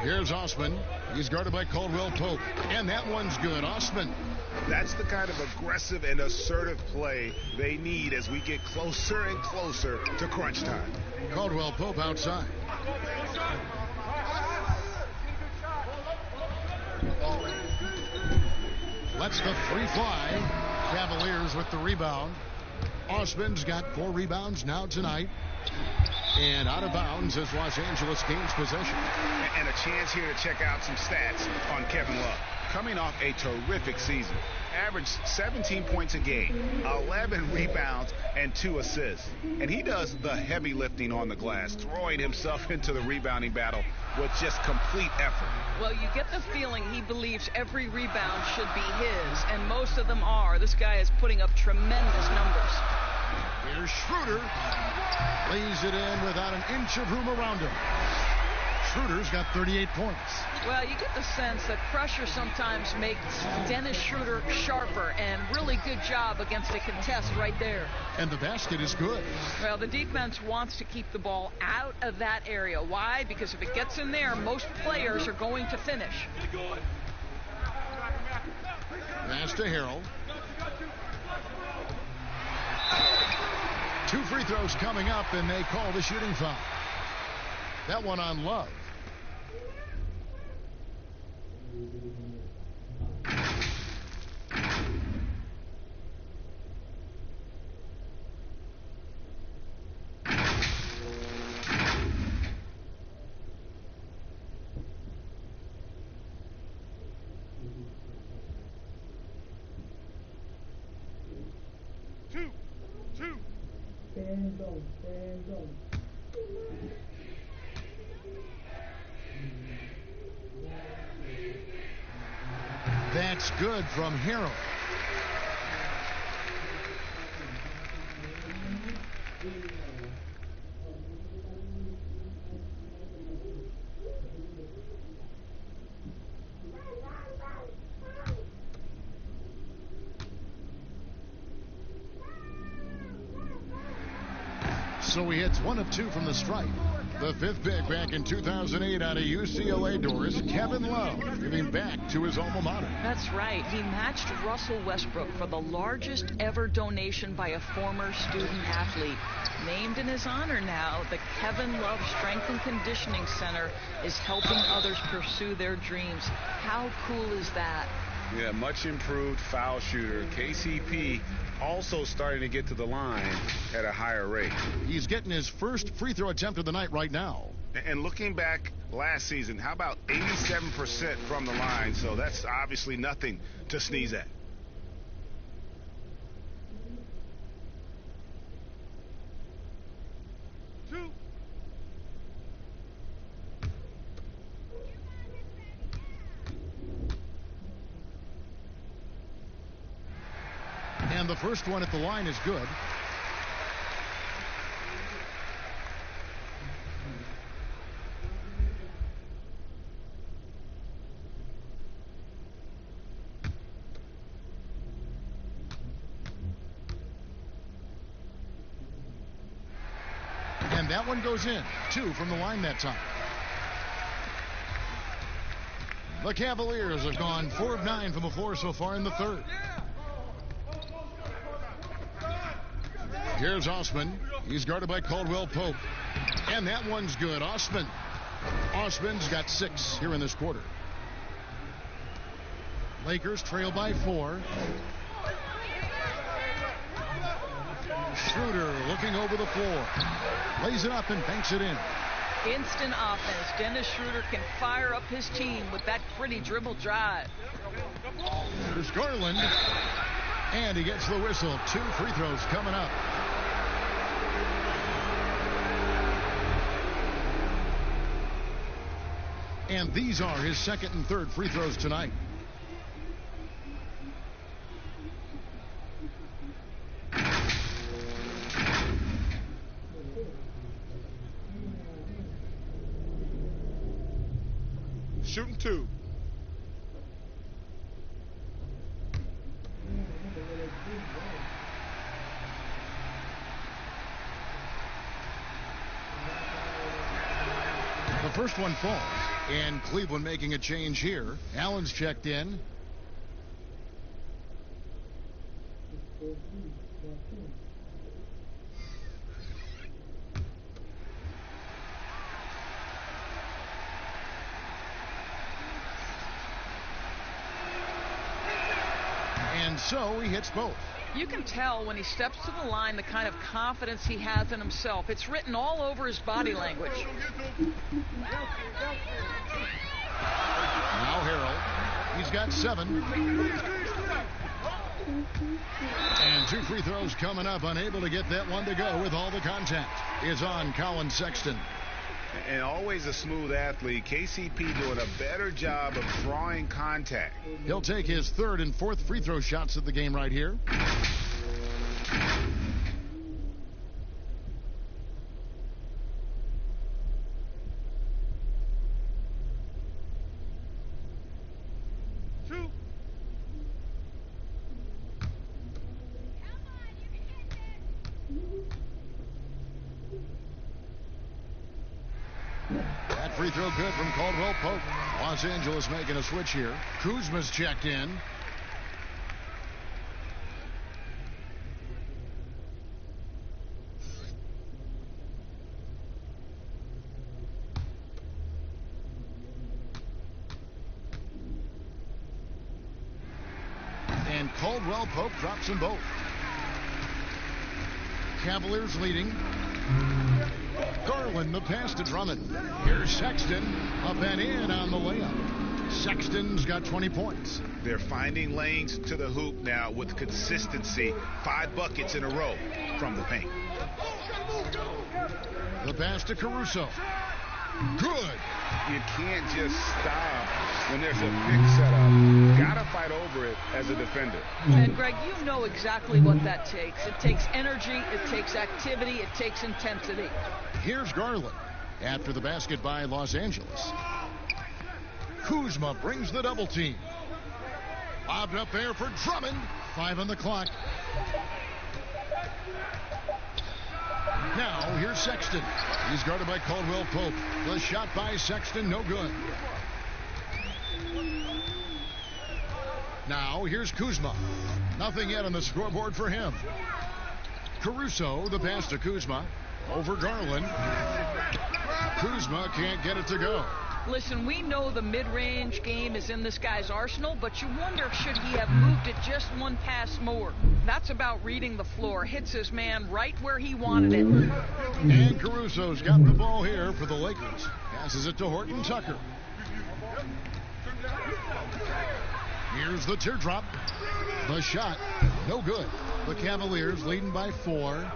Here's Osman. He's guarded by Caldwell Pope. And that one's good. Osman. That's the kind of aggressive and assertive play they need as we get closer and closer to crunch time. Caldwell Pope outside. Lets the three fly. Cavaliers with the rebound. Osman's got 4 rebounds now tonight. And out of bounds as Los Angeles gains possession. And a chance here to check out some stats on Kevin Love. Coming off a terrific season. Averaged 17 points a game, 11 rebounds, and 2 assists. And he does the heavy lifting on the glass, throwing himself into the rebounding battle with just complete effort. Well, you get the feeling he believes every rebound should be his, and most of them are. This guy is putting up tremendous numbers. Here's Schroeder. Lays it in without an inch of room around him. Schroeder's got 38 points. Well, you get the sense that pressure sometimes makes Dennis Schroeder sharper, and really good job against a contest right there. And the basket is good. Well, the defense wants to keep the ball out of that area. Why? Because if it gets in there, most players are going to finish. Pass to Harrell. 2 free throws coming up, and they call the shooting foul. That one on Love. That's good from Harrell. So he hits 1 of 2 from the stripe. The 5th pick back in 2008 out of UCLA, Doris. Kevin Love giving back to his alma mater. That's right. He matched Russell Westbrook for the largest ever donation by a former student athlete. Named in his honor now, the Kevin Love Strength and Conditioning Center is helping others pursue their dreams. How cool is that? Yeah, much improved foul shooter. KCP also starting to get to the line at a higher rate. He's getting his first free throw attempt of the night right now. And looking back last season, how about 87% from the line? So that's obviously nothing to sneeze at. And the first one at the line is good. And that one goes in. 2 from the line that time. The Cavaliers have gone 4 of 9 from the floor so far in the third. Here's Osman. He's guarded by Caldwell Pope. And that one's good. Osman. Osman's got 6 here in this quarter. Lakers trail by 4. Schroeder looking over the floor. Lays it up and banks it in. Instant offense. Dennis Schroeder can fire up his team with that pretty dribble drive. There's Garland. And he gets the whistle. 2 free throws coming up. And these are his second and third free throws tonight. Shooting 2. the first one falls. And Cleveland making a change here. Allen's checked in. And so he hits both. You can tell when he steps to the line the kind of confidence he has in himself. It's written all over his body language. Now Harrell. He's got 7. And 2 free throws coming up. Unable to get that one to go with all the contact. Is on Colin Sexton. And always a smooth athlete. KCP doing a better job of drawing contact. He'll take his 3rd and 4th free throw shots of the game right here. That free throw good from Caldwell Pope. Los Angeles making a switch here. Kuzma's checked in. And Caldwell Pope drops them both. Cavaliers leading. Garland, the pass to Drummond. Here's Sexton, up and in on the layup. Sexton's got 20 points. They're finding lanes to the hoop now with consistency. 5 buckets in a row from the paint. The pass to Caruso. Good. You can't just stop when there's a big setup. Gotta fight over it as a defender. And Greg, you know exactly what that takes. It takes energy, it takes activity, it takes intensity. Here's Garland after the basket by Los Angeles. Kuzma brings the double team. Lobbed up there for Drummond. 5 on the clock. Now here's Sexton. He's guarded by Caldwell Pope. The shot by Sexton, no good. Now here's Kuzma. Nothing yet on the scoreboard for him. Caruso, the pass to Kuzma. Over Garland. Kuzma can't get it to go. Listen, we know the mid-range game is in this guy's arsenal, but you wonder should he have moved it just one pass more. That's about reading the floor. Hits his man right where he wanted it. And Caruso's got the ball here for the Lakers. Passes it to Horton Tucker. Here's the teardrop. The shot, no good. The Cavaliers leading by 4.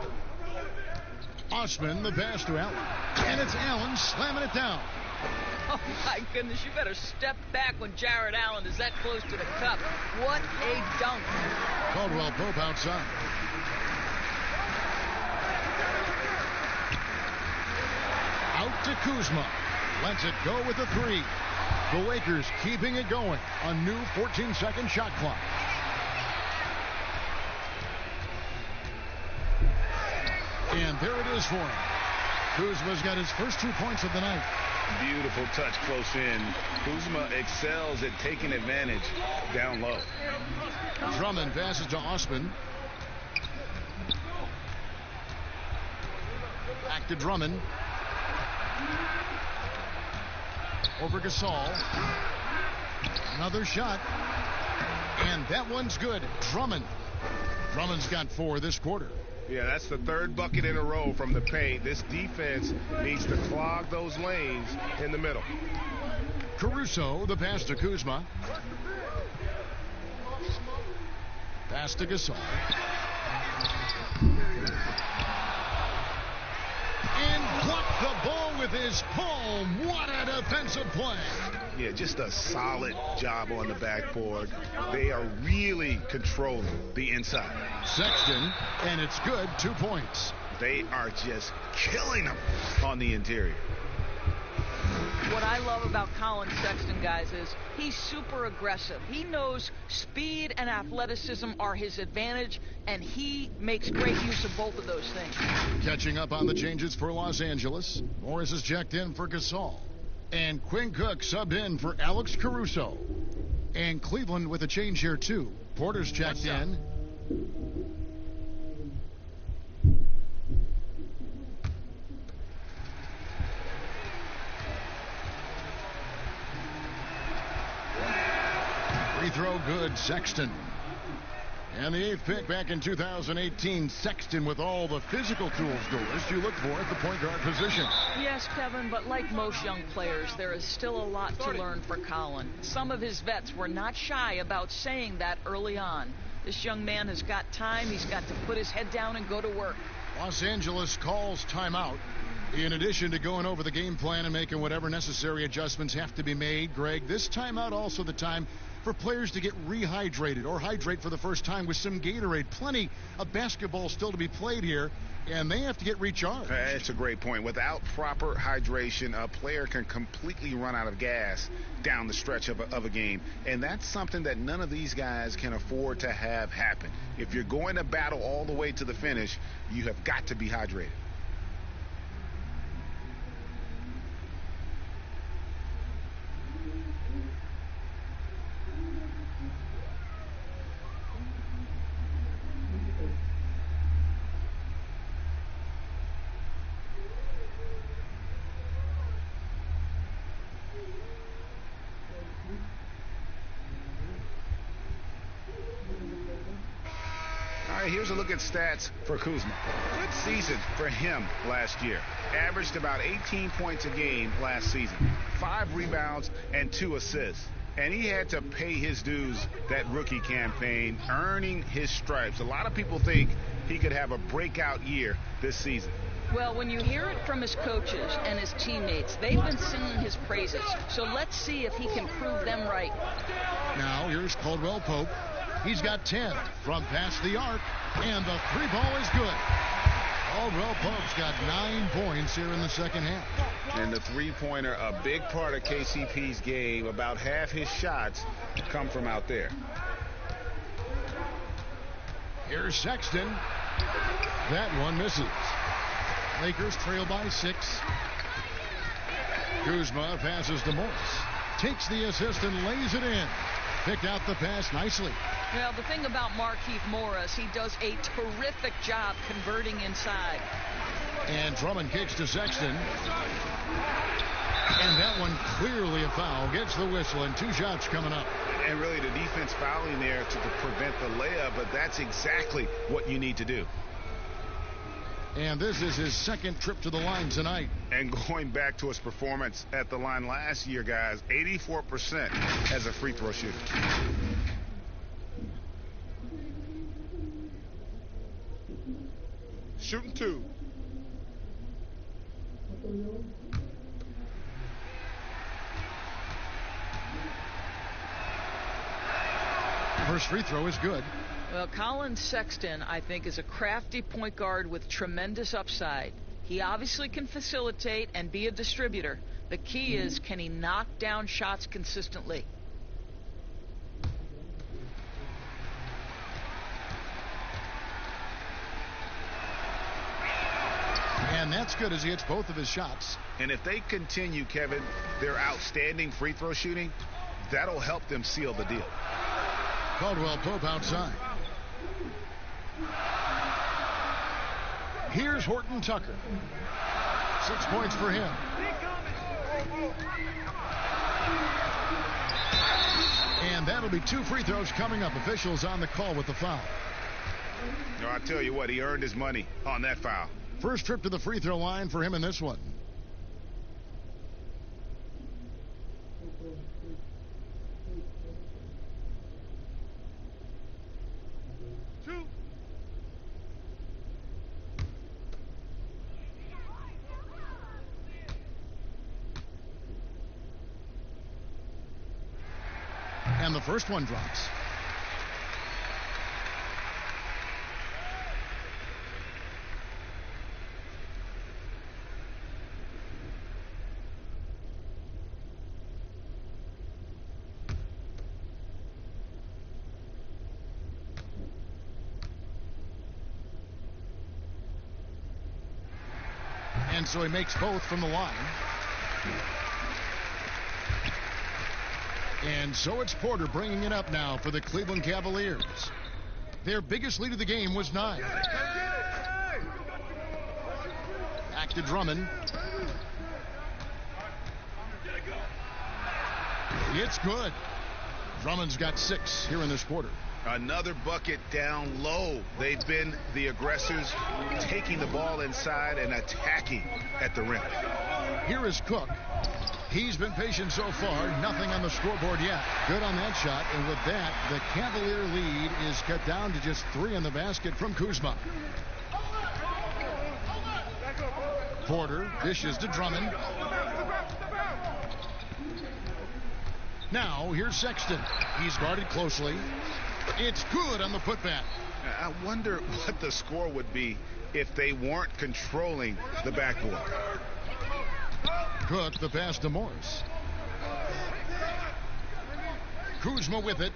Osman, the pass to Allen. And it's Allen slamming it down. Oh, my goodness, you better step back when Jared Allen is that close to the cup. What a dunk. Caldwell Pope outside. Out to Kuzma. Lets it go with a 3. The Lakers keeping it going. A new 14-second shot clock. And there it is for him. Kuzma's got his first 2 points of the night. Beautiful touch close in. Kuzma excels at taking advantage down low. Drummond passes to Osman. Back to Drummond. Over Gasol. Another shot. And that one's good. Drummond. Drummond's got 4 this quarter. Yeah, that's the 3rd bucket in a row from the paint. This defense needs to clog those lanes in the middle. Caruso, the pass to Kuzma. Pass to Gasol. And blocked the ball with his palm. What a defensive play. Yeah, just a solid job on the backboard. They are really controlling the inside. Sexton, and it's good. 2 points. They are just killing them on the interior. What I love about Colin Sexton, guys, is he's super aggressive. He knows speed and athleticism are his advantage, and he makes great use of both of those things. Catching up on the changes for Los Angeles. Morris is checked in for Gasol. And Quinn Cook subbed in for Alex Caruso. And Cleveland with a change here, too. Porter's checked in. Free throw good, Sexton. And the 8th pick back in 2018, Sexton with all the physical tools, Doris, you look for at the point guard position. Yes, Kevin, but like most young players, there is still a lot to learn for Colin. Some of his vets were not shy about saying that early on. This young man has got time. He's got to put his head down and go to work. Los Angeles calls timeout. In addition to going over the game plan and making whatever necessary adjustments have to be made, Greg, this timeout also the time for players to get rehydrated or hydrate for the first time with some Gatorade. Plenty of basketball still to be played here, and they have to get recharged. That's a great point. Without proper hydration, a player can completely run out of gas down the stretch of a game, and that's something that none of these guys can afford to have happen. If you're going to battle all the way to the finish, you have got to be hydrated. Here's a look at stats for Kuzma. Good season for him last year. Averaged about 18 points a game last season. 5 rebounds and 2 assists. And he had to pay his dues that rookie campaign, earning his stripes. A lot of people think he could have a breakout year this season. Well, when you hear it from his coaches and his teammates, they've been singing his praises. So let's see if he can prove them right. Now, here's Caldwell Pope. He's got 10 from past the arc, and the 3-ball is good. Caldwell Pope's got 9 points here in the second half. And the three-pointer, a big part of KCP's game. About half his shots come from out there. Here's Sexton. That one misses. Lakers trail by 6. Kuzma passes to Morris. Takes the assist and lays it in. Picked out the pass nicely. Well, the thing about Markieff Morris, he does a terrific job converting inside. And Drummond kicks to Sexton. And that one clearly a foul. Gets the whistle, and 2 shots coming up. And really the defense fouling there to prevent the layup, but that's exactly what you need to do. And this is his second trip to the line tonight. And going back to his performance at the line last year, guys, 84% as a free throw shooter. Shooting 2. First free throw is good. Well, Colin Sexton, I think, is a crafty point guard with tremendous upside. He obviously can facilitate and be a distributor. The key is, can he knock down shots consistently? And that's good as he hits both of his shots. And if they continue, Kevin, their outstanding free throw shooting, that'll help them seal the deal. Caldwell Pope outside. Here's Horton Tucker. 6 points for him. And that'll be 2 free throws coming up. Officials on the call with the foul. No, I tell you what, he earned his money on that foul. First trip to the free throw line for him in this one. And the first one drops. And so he makes both from the line. And so it's Porter bringing it up now for the Cleveland Cavaliers. Their biggest lead of the game was 9. Back to Drummond. It's good. Drummond's got 6 here in this quarter. Another bucket down low. They've been the aggressors, taking the ball inside and attacking at the rim. Here is Cook. He's been patient so far. Nothing on the scoreboard yet. Good on that shot. And with that, the Cavalier lead is cut down to just 3 in the basket from Kuzma. Porter dishes to Drummond. Now, here's Sexton. He's guarded closely. It's good on the putback. I wonder what the score would be if they weren't controlling the backboard. Cook, the pass to Morris. Kuzma with it.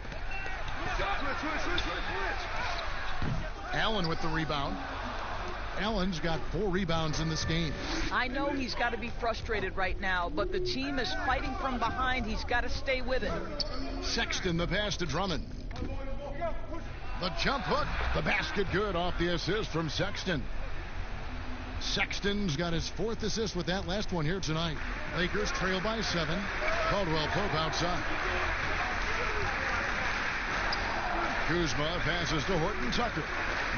Allen with the rebound. Allen's got 4 rebounds in this game. I know he's got to be frustrated right now, but the team is fighting from behind. He's got to stay with it. Sexton, the pass to Drummond. The jump hook, the basket good off the assist from Sexton. Sexton's got his 4th assist with that last one here tonight. Lakers trail by 7. Caldwell Pope outside. Kuzma passes to Horton Tucker.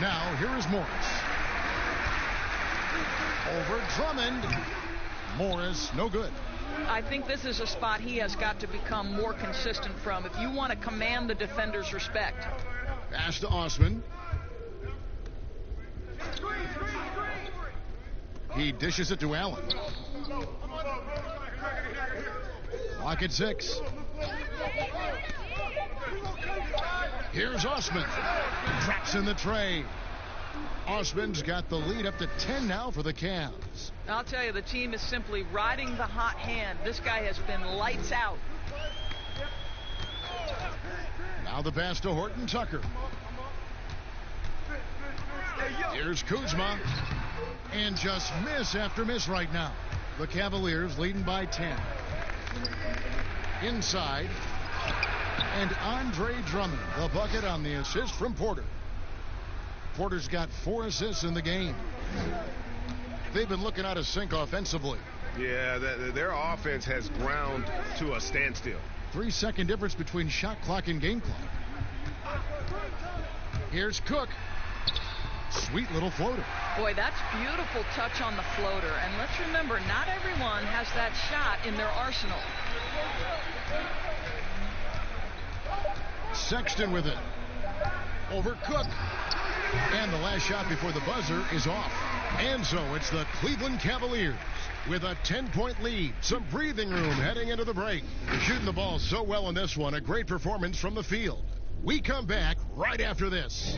Now here is Morris. Over Drummond. Morris, no good. I think this is a spot he has got to become more consistent from if you want to command the defender's respect. Pass to Osman. He dishes it to Allen. Clock at 6. Here's Osman. Drops in the tray. Osman's got the lead up to 10 now for the Cavs. I'll tell you, the team is simply riding the hot hand. This guy has been lights out. Now the pass to Horton Tucker. Here's Kuzma. And just miss after miss right now. The Cavaliers leading by 10. Inside. And Andre Drummond, the bucket on the assist from Porter. Porter's got 4 assists in the game. They've been looking out of sync offensively. Yeah, their offense has ground to a standstill. 3-second difference between shot clock and game clock. Here's Cook. Sweet little floater. Boy, that's beautiful touch on the floater. And let's remember, not everyone has that shot in their arsenal. Sexton with it. Over Cook. And the last shot before the buzzer is off. And so it's the Cleveland Cavaliers with a 10-point lead. Some breathing room heading into the break. They're shooting the ball so well in this one. A great performance from the field. We come back right after this.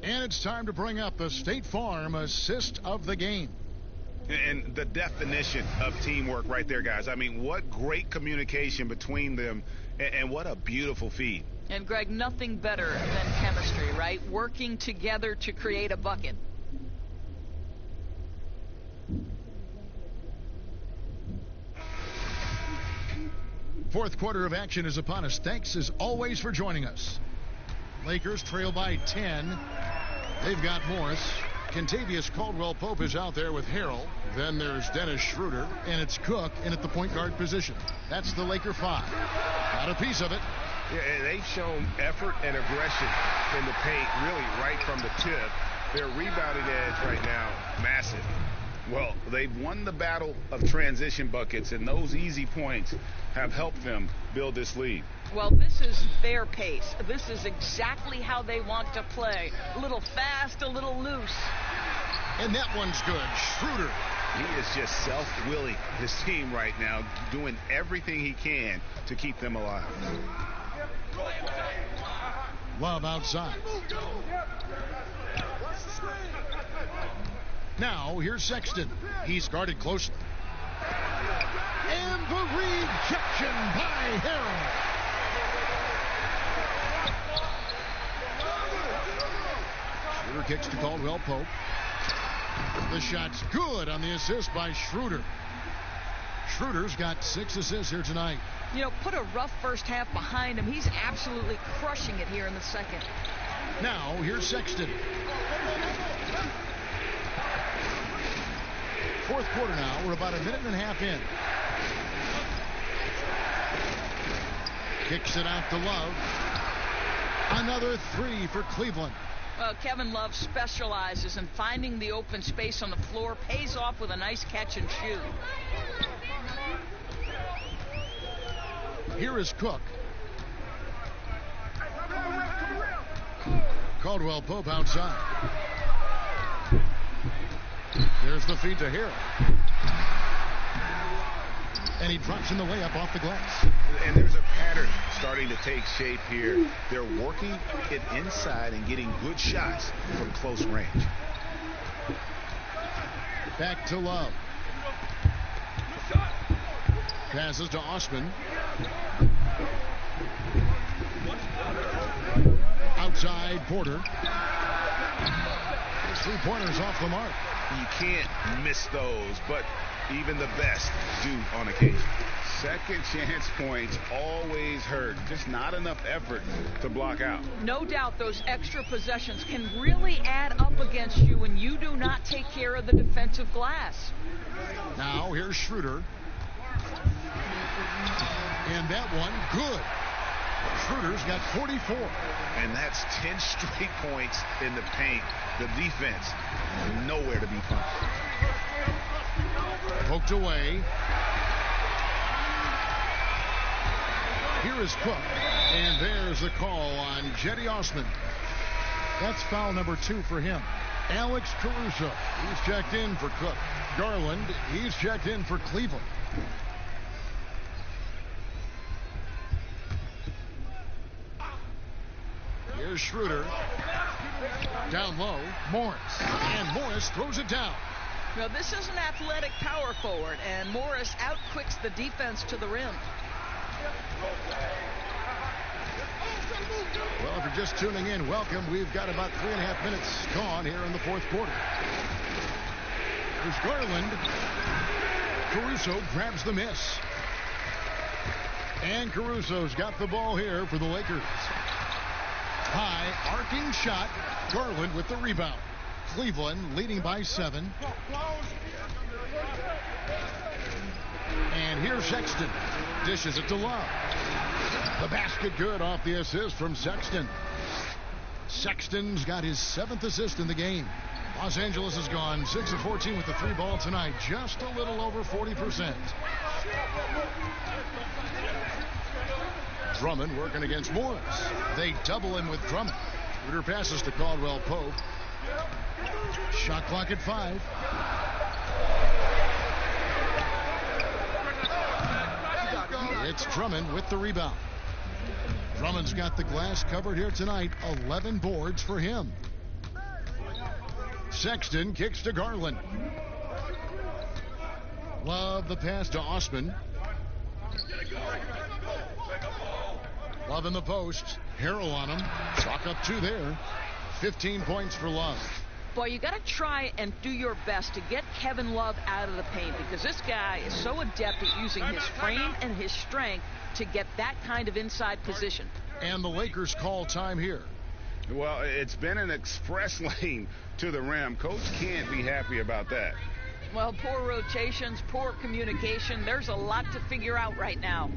And it's time to bring up the State Farm assist of the game. And the definition of teamwork right there, guys. I mean, what great communication between them, and what a beautiful feed. And, Greg, nothing better than chemistry, right? Working together to create a bucket. Fourth quarter of action is upon us. Thanks, as always, for joining us. Lakers trail by 10. They've got Morris. Contavious Caldwell-Pope is out there with Harrell. Then there's Dennis Schroeder. And it's Cook in at the point guard position. That's the Laker 5. Got a piece of it. Yeah, they've shown effort and aggression in the paint, really right from the tip. Their rebounding edge right now, massive. Well, they've won the battle of transition buckets, and those easy points have helped them build this lead. Well, this is their pace. This is exactly how they want to play. A little fast, a little loose. And that one's good. Schroeder. He is just self-willing his team right now, doing everything he can to keep them alive. Love outside. Now, here's Sexton. He's guarded closely. And the rejection by Harrell. Schroeder kicks to Caldwell Pope. The shot's good on the assist by Schroeder. Schroeder's got 6 assists here tonight. You know, put a rough first half behind him. He's absolutely crushing it here in the second. Now, here's Sexton. Fourth quarter now. We're about a minute and a half in. Kicks it out to Love. Another 3 for Cleveland. Kevin Love specializes in finding the open space on the floor. Pays off with a nice catch and shoot. Here is Cook. Caldwell Pope outside. There's the feed to Harrell. And he drops in the layup off the glass. And there's a pattern starting to take shape here. They're working it inside and getting good shots from close range. Back to Love. Passes to Osman. Outside Porter. 3-pointers off the mark. You can't miss those, but even the best do on occasion. Second chance points always hurt. Just not enough effort to block out. No doubt those extra possessions can really add up against you when you do not take care of the defensive glass. Now here's Schroeder. And that one, good. Schroeder's got 44. And that's 10 straight points in the paint. The defense, nowhere to be found. Poked away. Here is Cook. And there's the call on Jetty Osman. That's foul number 2 for him. Alex Caruso, he's checked in for Cook. Garland, he's checked in for Cleveland. Here's Schroeder. Down low, Morris. And Morris throws it down. Now, this is an athletic power forward, and Morris outquicks the defense to the rim. Well, if you're just tuning in, welcome. We've got about 3.5 minutes gone here in the fourth quarter. There's Garland. Caruso grabs the miss. And Caruso's got the ball here for the Lakers. High, arcing shot. Garland with the rebound. Cleveland leading by 7. And here's Sexton. Dishes it to Love. The basket good off the assist from Sexton. Sexton's got his 7th assist in the game. Los Angeles has gone 6 of 14 with the 3 ball tonight. Just a little over 40%. Drummond working against Morris. They double him with Drummond. Schroeder passes to Caldwell Pope. Shot clock at 5. It's Drummond with the rebound. Drummond's got the glass covered here tonight. 11 boards for him. Sexton kicks to Garland. Love the pass to Osman. Love in the post. Harrell on him. Chalk up 2 there. 15 points for Love. Boy, you got to try and do your best to get Kevin Love out of the paint, because this guy is so adept at using his frame and his strength to get that kind of inside position. And the Lakers call time here. Well, it's been an express lane to the rim. Coach can't be happy about that. Well, poor rotations, poor communication. There's a lot to figure out right now.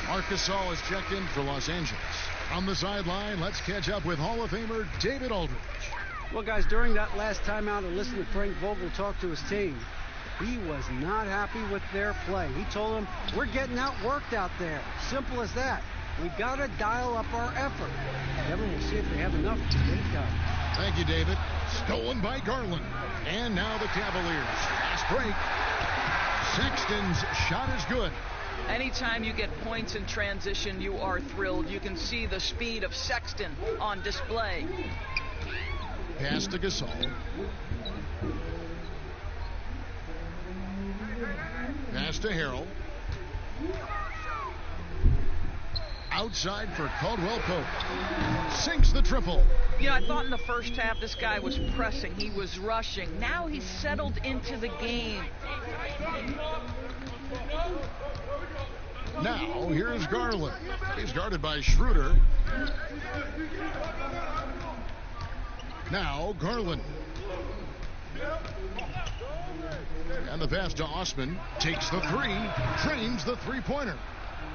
Marcus Gasol is checked in for Los Angeles. On the sideline, let's catch up with Hall of Famer David Aldridge. Well, guys, during that last timeout and listening to Frank Vogel talk to his team, he was not happy with their play. He told them, we're getting outworked out there. Simple as that. We got to dial up our effort. Kevin, we'll see if they have enough to get it done. Thank you, David. Stolen by Garland. And now the Cavaliers. Fast break. Sexton's shot is good. Anytime you get points in transition, you are thrilled. You can see the speed of Sexton on display. Pass to Gasol. Pass to Harrell. Outside for Caldwell Pope. Sinks the triple. You know, I thought in the first half this guy was pressing. He was rushing. Now he's settled into the game. Now, here's Garland. He's guarded by Schroeder. Now, Garland. And the pass to Osman. Takes the three. Trains the three-pointer.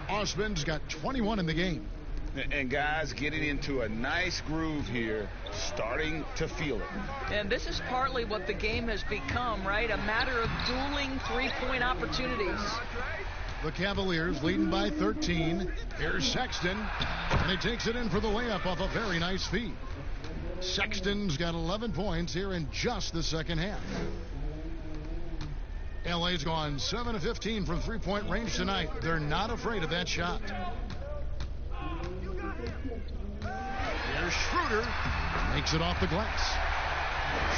Osman's got 21 in the game. And guys getting into a nice groove here, starting to feel it. And this is partly what the game has become, right? A matter of dueling three-point opportunities. The Cavaliers leading by 13. Here's Sexton, and he takes it in for the layup off a very nice feed. Sexton's got 11 points here in just the second half. LA's gone 7 of 15 from three-point range tonight. They're not afraid of that shot. Here's Schroeder. Makes it off the glass.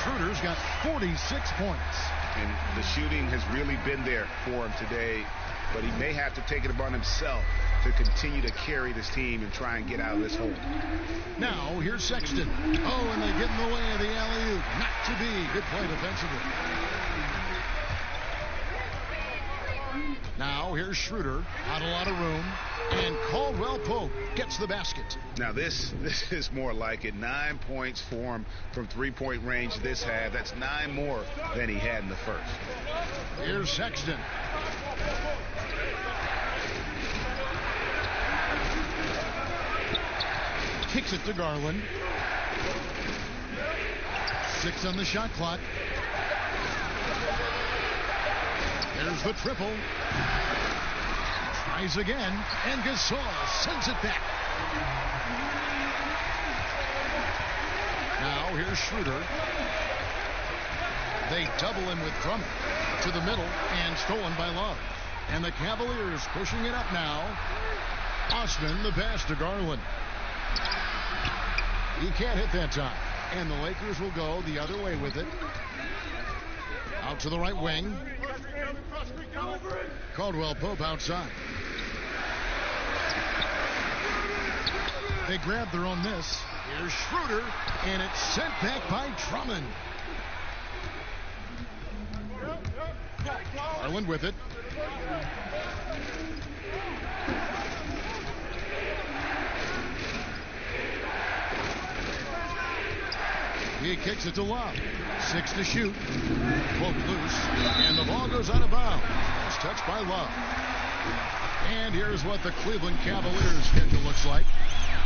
Schroeder's got 46 points. And the shooting has really been there for him today, but he may have to take it upon himself to continue to carry this team and try and get out of this hole. Now, here's Sexton. Oh, and they get in the way of the alley-oop. Not to be. Good play defensively. Now, here's Schroeder. Not a lot of room. And Caldwell Pope gets the basket. Now, this is more like it. 9 points for him from three-point range this half. That's 9 more than he had in the first. Here's Sexton. Kicks it to Garland. 6 on the shot clock. There's the triple. Tries again, and Gasol sends it back. Now here's Schroeder. They double him with Drummond to the middle and stolen by Love. And the Cavaliers pushing it up now. Osman, the pass to Garland. He can't hit that time. And the Lakers will go the other way with it. Out to the right wing. Caldwell Pope outside. They grab their own miss. Here's Schroeder, and it's sent back by Drummond. Garland with it. He kicks it to Love. 6 to shoot. Pope loose. And the ball goes out of bounds. It's touched by Love. And here's what the Cleveland Cavaliers schedule looks like.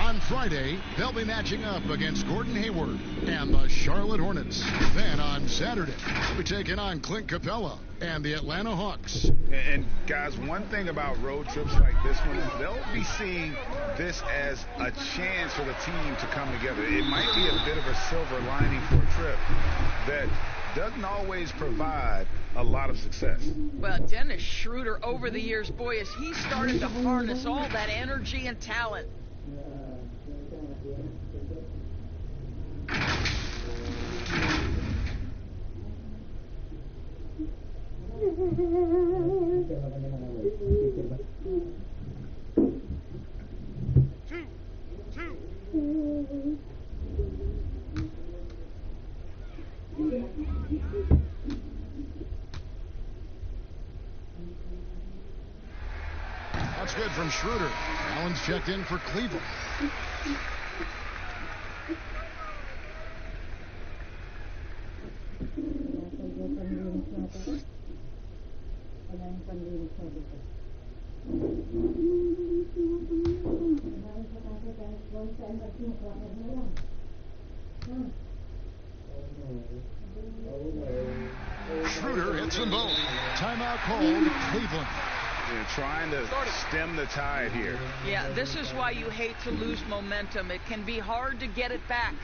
On Friday, they'll be matching up against Gordon Hayward and the Charlotte Hornets. Then on Saturday, they'll be taking on Clint Capella and the Atlanta Hawks. And guys, one thing about road trips like this one, they'll be seeing this as a chance for the team to come together. It might be a bit of a silver lining for a trip that doesn't always provide a lot of success. Well, Dennis Schroeder over the years, boy, has he started to harness all that energy and talent. That's good from Schroeder. Allen's checked in for Cleveland. Schroeder hits them both. Timeout called, Cleveland. They're trying to stem the tide here. Yeah, this is why you hate to lose momentum. It can be hard to get it back.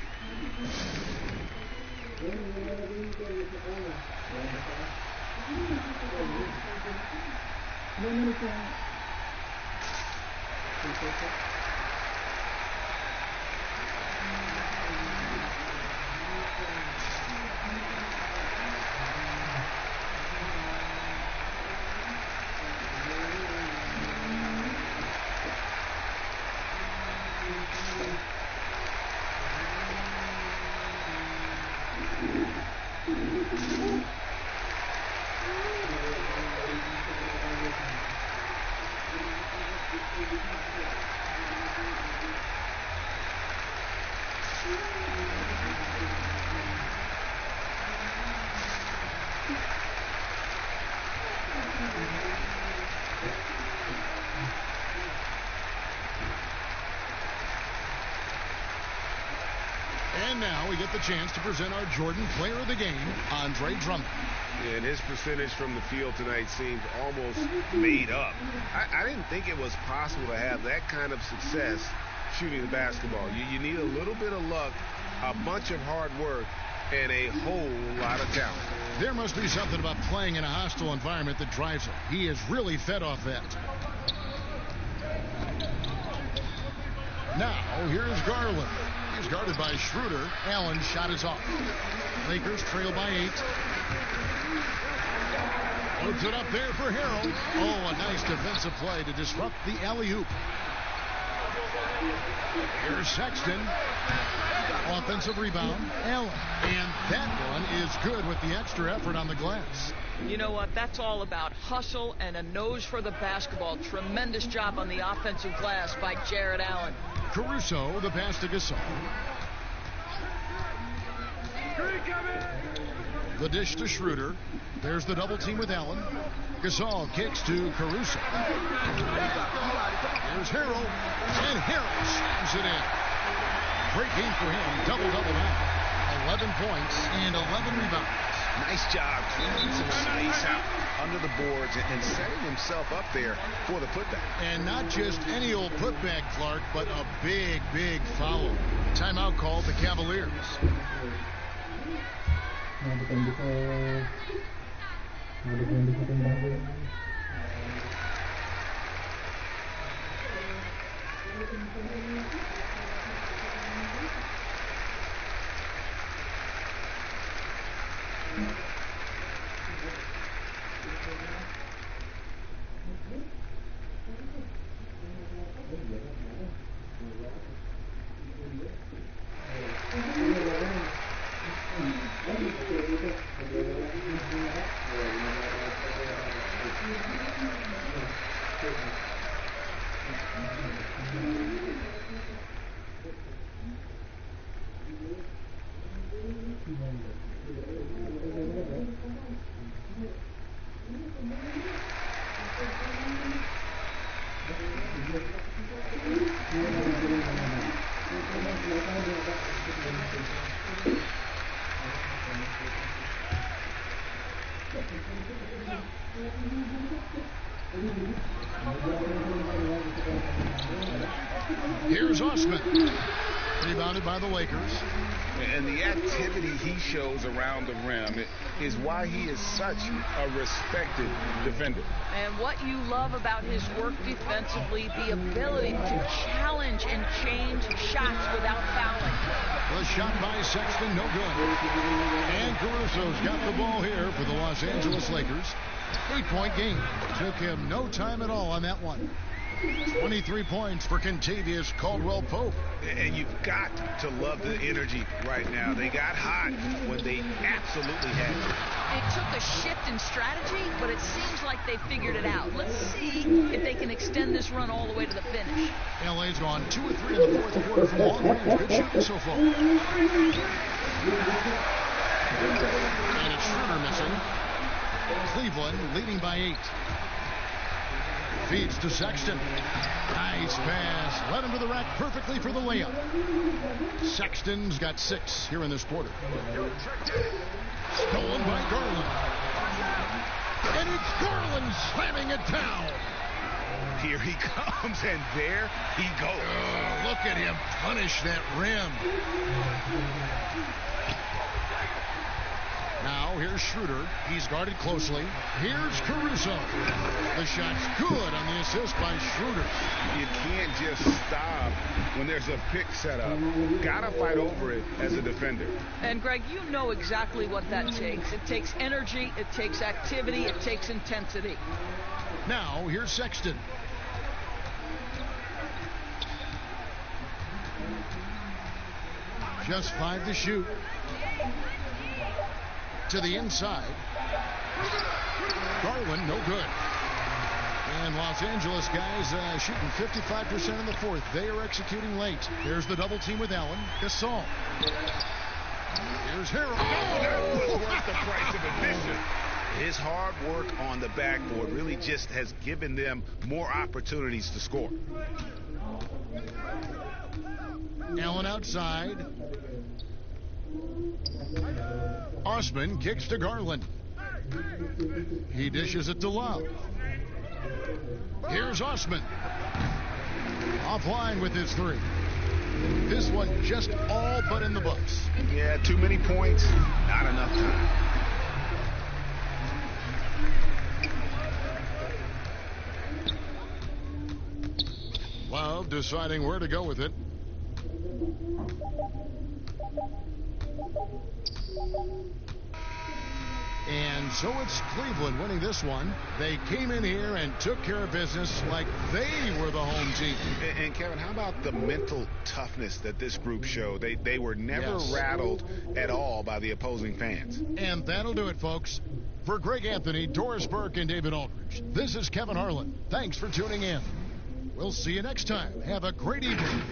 And now we get the chance to present our Jordan Player of the Game, Andre Drummond. And his percentage from the field tonight seems almost made up. I didn't think it was possible to have that kind of success shooting the basketball. You need a little bit of luck, a bunch of hard work, and a whole lot of talent. There must be something about playing in a hostile environment that drives it. He is really fed off that. Now, here's Garland. He's guarded by Schroeder. Allen's shot is off. Lakers trail by 8. Puts it up there for Harrell. Oh, a nice defensive play to disrupt the alley-oop. Here's Sexton. Offensive rebound. Allen. And that one is good with the extra effort on the glass. You know what? That's all about hustle and a nose for the basketball. Tremendous job on the offensive glass by Jared Allen. Caruso, the pass to Gasol. The dish to Schroeder. There's the double team with Allen. Gasol kicks to Caruso. Here's Harrell. And Harrell slams it in. Great game for him. Double-double now. 11 points and 11 rebounds. Nice job clearing some space out under the boards and setting himself up there for the putback. And not just any old putback, Clark, but a big, big foul. Timeout called the Cavaliers. Here's Osman. Rebounded by the Lakers. And the activity he shows around the rim is why he is such a respected defender. And what you love about his work defensively, the ability to challenge and change shots without fouling. The shot by Sexton, no good. And Caruso's got the ball here for the Los Angeles Lakers. 3-point game. Took him no time at all on that one. 23 points for Kentavious Caldwell-Pope. And you've got to love the energy right now. They got hot when they absolutely had to. It took a shift in strategy, but it seems like they figured it out. Let's see if they can extend this run all the way to the finish. LA's gone 2 of 3 in the fourth quarter from long range. Good shooting so far. And it's Schroeder missing. Cleveland leading by 8. Feeds to Sexton. Nice pass. Led him to the rack perfectly for the layup. Sexton's got 6 here in this quarter. Stolen by Garland. And it's Garland slamming it down. Here he comes, and there he goes. Oh, look at him punish that rim. Now, here's Schroeder. He's guarded closely. Here's Caruso. The shot's good on the assist by Schroeder. You can't just stop when there's a pick set up. Gotta fight over it as a defender. And, Greg, you know exactly what that takes. It takes energy, it takes activity, it takes intensity. Now, here's Sexton. Just 5 to shoot. To the inside. Garland, no good. And Los Angeles guys shooting 55% in the fourth. They are executing late. There's the double team with Allen. Gasol. Here's Harrell. Oh, that was worth the price of admission. His hard work on the backboard really just has given them more opportunities to score. Allen outside. Osman kicks to Garland. He dishes it to Love. Here's Osman. Offline with his 3. This one just all but in the books. Yeah, too many points, not enough time. Love deciding where to go with it. And so it's Cleveland winning this one. They came in here and took care of business like they were the home team. And Kevin, how about the mental toughness that this group showed? They were never rattled at all by the opposing fans. And that'll do it, folks. For Greg Anthony, Doris Burke, and David Aldridge, this is Kevin Harlan. Thanks for tuning in. We'll see you next time. Have a great evening.